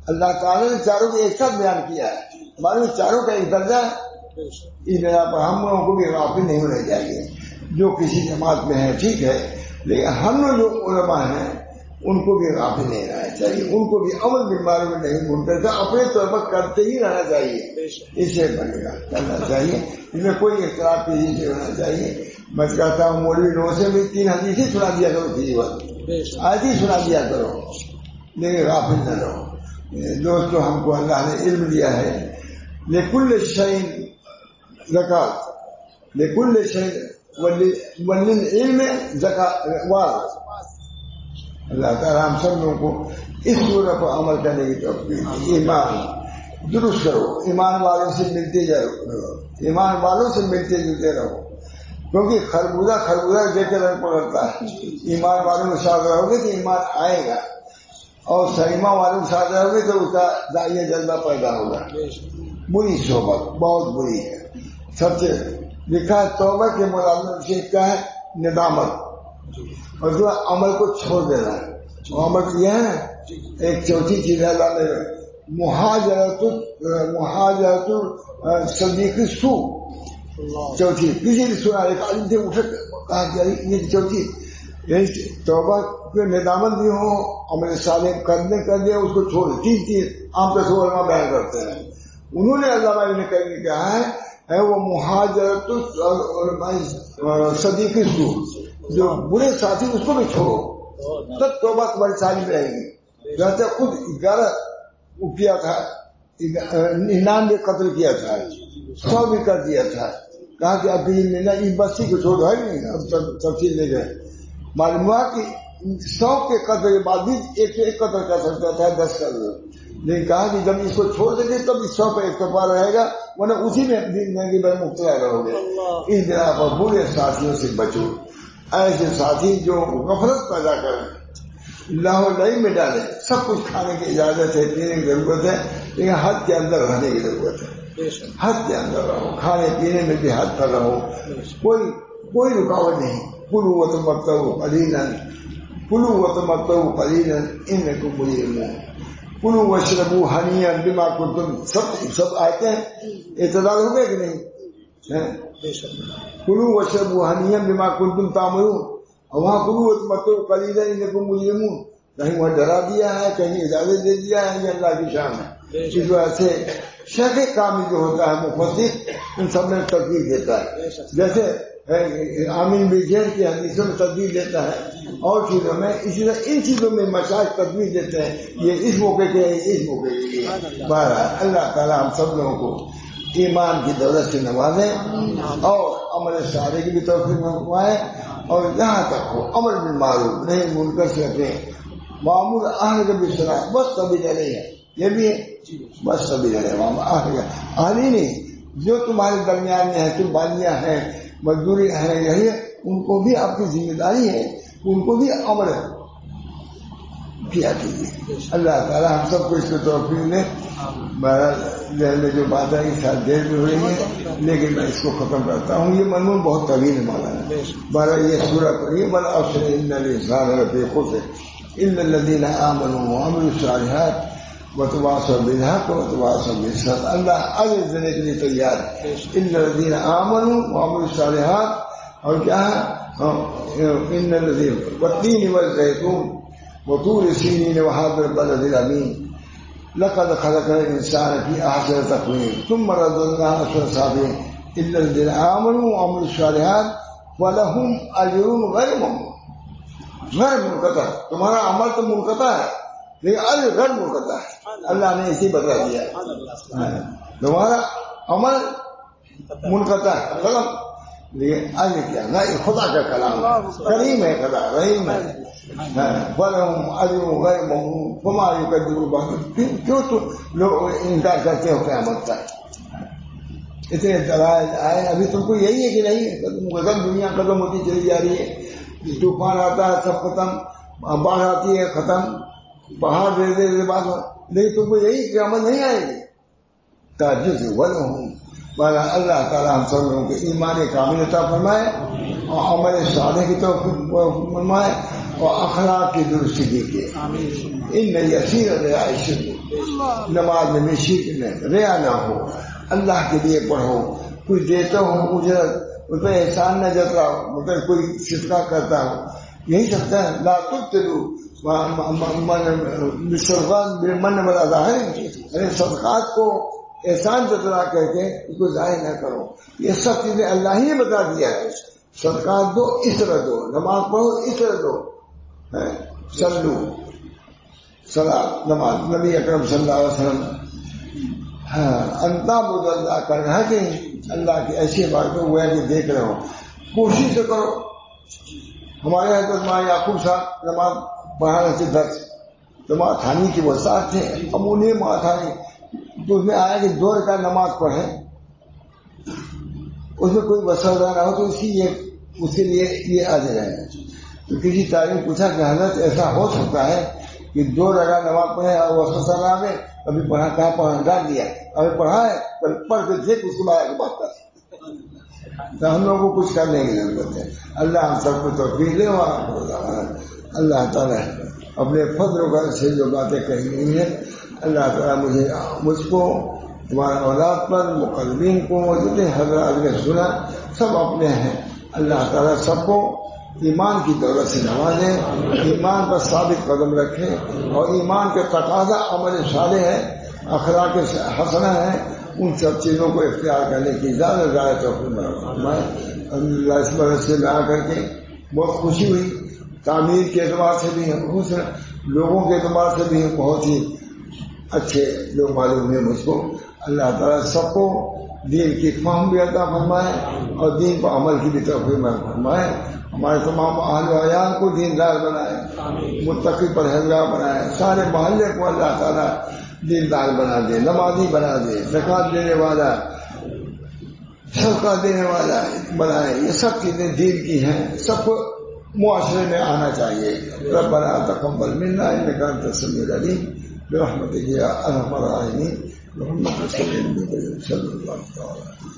اللہ تعالیٰ نے چاروں کو ایک ساتھ بیان کیا ہے. ہمارے چاروں کا ایک درجہ ہے. اس بنا پر ہم لوگوں کو بھی غافل نہیں ہونا چاہیے. جو کسی جماعت میں ہے ٹھیک ہے، لیکن ہم لوگ جو علماء ہیں ان کو بھی غافل نہیں رہنا چاہیے. ان کو بھی عمل بالمعروف نہیں منکر کا اپنے طور پر کرتے ہی رہنا چاہیے. اسے بنے گا کرنا چاہیے. اس میں کوئی اختلاف نہیں ہونا چاہیے. میں کہتا ہوں مولوی لوگوں سے بھی 3 حدیث ہی سنا دیا کرو، کسی وقت آج ہی سنا دیا کرو، لیکن غافل نہ رہو. دوستو ہم کو اللہ نے علم دیا ہے. لکل شیء زکات، لکل شیء وللعلم زکات. اللہ تعالیٰ ہم سب لوگوں کو اس صورت پر عمل کرنے کی توفیق. ایمان درست کرو، ایمان والوں سے ملتے رہو، ایمان والوں سے ملتے جلتے رہو، کیونکہ خربوزہ دیکھ کے رنگ پکڑتا ہے. ایمان والوں کے ساتھ رہو گے تو ایمان آئے گا، اور سلیما والوں کے ساتھ رہو گے تو اس کا داعیہ جذبہ پیدا ہوگا. بری صحبت بہت بری ہے. سب سے لکھا ہے توبہ کے ملازمت سے کیا ہے؟ ندامت، اور جو عمل کو چھوڑ دینا ہے. عمل یہ ہے نا. ایک چوتھی چیز ہے اللہ نے مہاجرت صدیق سو. چوتھی کسی نے سنا ایک عالم سے اٹھ کہا کہ یہ چوتھی توبہ کے ندامت بھی ہو، عمل صالح کرنے کر دیا اس کو چھوڑ. 3 چیز عام طور سے علماء بیان کرتے ہیں. انہوں نے علامہ ابن قیم نے کہا ہے وہ مہاجرت صدیق سو، جو برے ساتھی اس کو بھی چھوڑو تب توبہ تمہاری سالم رہے گی. جیسے خود 11 کیا تھا، 99 قتل کیا تھا، 100 بھی کر دیا تھا. کہا کہ اب یہ بستی کو چھوڑ ہے نہیں. اب تفصیل لے گئے، معلوم ہوا کہ 100 کے قتل کے بعد بھی 101 قتل کر سکتا تھا، 10 قتل. لیکن کہا کہ جب اس کو چھوڑ دیں گے تب 100 کا اکتفا رہے گا، ورنہ اسی میں زندگی بھر مبتلا رہو گے. اس بنا پر برے ساتھیوں سے بچو. ایسے ساتھی جو غفلت پیدا کریں، لاہور میں ڈالیں. سب کچھ کھانے کی اجازت ہے، پینے کی ضرورت ہے، لیکن حد کے اندر رہنے کی ضرورت ہے. حد کے اندر رہو، کھانے پینے میں بھی حد پر رہو، کوئی رکاوٹ نہیں. کلوا وتمتعوا قلیلا، کلوا وتمتعوا قلیلا انکم مجرمون. کلوا واشربوا ہنیئا بما کنتم. سب آیتیں اعتدال ہو گئے کہ نہیں؟ کلوا واشربوا ہنیئا بما کنتم تعملون. اور وہاں کلوا وتمتعوا قلیلا انکم مجرمون. کہیں وہاں ڈرا دیا ہے، کہیں اجازت دے دیا ہے. یہ اللہ کی شان ہے. اس وجہ سے شیخ کامل جو ہوتا ہے مفسر، ان سب میں تدبیر دیتا ہے. جیسے آمین بجین کی حدیثوں میں تدبیر دیتا ہے، اور چیزوں میں اسی طرح ان چیزوں میں مشاہد تدبیر دیتے ہیں. یہ اس موقع کے اس موقع کے لیے. بہرحال اللہ تعالیٰ ہم سب لوگوں کو ایمان کی دولت سے نوازیں اور عمل صالح کی بھی توفیق فرمائے. اور جہاں تک ہو عمل بالمعروف نہیں منکر سے رکھیں. معمول اہل کا بھی سنا، بس کبھی نہیں ہے. یہ بھی ہے بس کبھی نہیں. اہلی نہیں جو تمہارے درمیان میں ہے، تم بالیاں ہیں، مزدوری ہے، یہی ہے، ان کو بھی آپ کی ذمہ داری ہے، ان کو بھی عمل کیا کیجیے. اللہ تعالیٰ ہم سب کو اس کے توفیق دے. میں جو بات ہے اس ساتھ دیر بھی ہوئی ہے، لیکن میں اس کو ختم کرتا ہوں. یہ مضمون بہت طویل ہے مولانا. بارہ یہ سورہ پڑھیے. بلا افسر ان الانسان لفی خسر الا الذین آمنوا وعملوا الصالحات وتواصوا بالحق وتواصوا بالصبر. اللہ اجر دینے کے لیے تیار ہے. الا الذین آمنوا وعملوا الصالحات، اور کیا ہے؟ ان الذین والتین والزیتون وطور سینین وهذا البلد الامین لقد خلقنا الانسان في احسن تقویم ثم رددناه اسفل سافلین الا الذين امنوا وعملوا الصالحات ولهم اجر غیر ممنون. غیر منقطع. تمہارا عمل تو منقطع ہے لیکن اجر غیر منقطع ہے. اللہ نے اسی بتا دیا. تمہارا عمل منقطع ہے غلط، لیکن اجر کیا نہ خدا کا کلام کریم ہے، خدا رحیم ہے. ولهم اجر غیر ممنون فما يكذبوا بعد. کیوں تو لوگ انکار کرتے ہو قیامت کا؟ اتنے دلائل آئے. ابھی تم کو یہی ہے کہ نہیں؟ قدم دنیا قدم ہوتی چلی جا رہی ہے. طوفان آتا ہے سب ختم، باڑھ آتی ہے ختم، پہاڑ دے دے بات، لیکن تم کو یہی قیامت نہیں آئے گی. تعجب سے ولہم. اللہ تعالیٰ ہم سب لوگوں کو ایمان کامل عطا فرمائے اور عمل صالح کی توفیق فرمائے اور اخلاق کی درستگی کے. ان یسیر رعایش نماز میں شرک میں ریا نہ ہو, اللہ کے لیے پڑھو. کوئی دیتا ہوں اجرت, اس پہ احسان نہ جتاؤ, مگر کوئی صدقہ کرتا ہو, یہی سب ہے. لا تبطلوا من والا ظاہر, صدقات کو احسان جتنا کر کے اس کو ظاہر نہ کرو. یہ سب چیزیں اللہ ہی نے بتا دیا ہے. صدقات دو اس طرح دو, نماز پڑھو اس طرح دو. سلو صلاۃ نماز نبی اکرم صلی اللہ علیہ وسلم انتا بود اللہ کرنا ہے کہ اللہ کی ایسی باتوں کو کہ دیکھ رہے ہو, کوشش تو کرو. ہمارے حضرت ماں یعقوب صاحب نماز پڑھانے سے درس نماز تھانی کی وسعت تھے, اب انہیں ماں تھانی تو اس میں آیا کہ 2 رکعت نماز پڑھیں, اس میں کوئی وسعت نہ ہو تو اس کے لیے یہ آ جائے. تو کسی تعلیم پوچھا کہ حضرت ایسا ہو سکتا ہے کہ 2 رکعت نماز پڑھے اور وسوسہ نہ آئے, ابھی پڑھا کہاں پڑھا ڈال دیا, ابھی پڑھا ہے پڑھ کے دیکھ اس کے بعد بات کر. تو ہم لوگوں کو کچھ کرنے کی ضرورت ہے. اللہ ہم سب کو توفیق دے. اللہ تعالیٰ اپنے فضل و کرم سے جو باتیں کہی گئی ہیں, اللہ تعالیٰ مجھ کو تمہارا اولاد پر مقربین کو جتنے حضرات نے سنا سب اپنے ہیں. اللہ تعالیٰ سب کو ایمان کی دولت سے نوازے, ایمان پر ثابت قدم رکھے, اور ایمان کے تقاضا عمل صالح ہے, اخلاق حسنہ ہے, ان سب چیزوں کو اختیار کرنے کی زیادہ زیادہ توفیق فرمائے. اللہ اس برس سے آ کر کے بہت خوشی ہوئی. تعمیر کے اعتبار سے بھی ہم خوش ہیں, لوگوں کے اعتبار سے بھی ہم بہت ہی اچھے لوگ معلوم ہوئے مجھ کو. اللہ تعالیٰ سب کو دین کی فہم بھی عطا فرمائے اور دین پر عمل کی بھی توفیق فرمائے. ہمارے تمام اہل و عیال کو دیندار بنائے, متقی پرہیزگار بنائے. سارے محلے کو اللہ تعالیٰ دیندار بنا دے, نمازی بنا دے, زکات دینے والا, صدقہ دینے والا بنائے. یہ سب چیزیں دین کی ہیں, سب کو معاشرے میں آنا چاہیے. ربنا تقبل منا انک انت السمیع العلیم برحمتک یا ارحم الراحمین. محمد رسول اللہ صلی اللہ علیہ وسلم.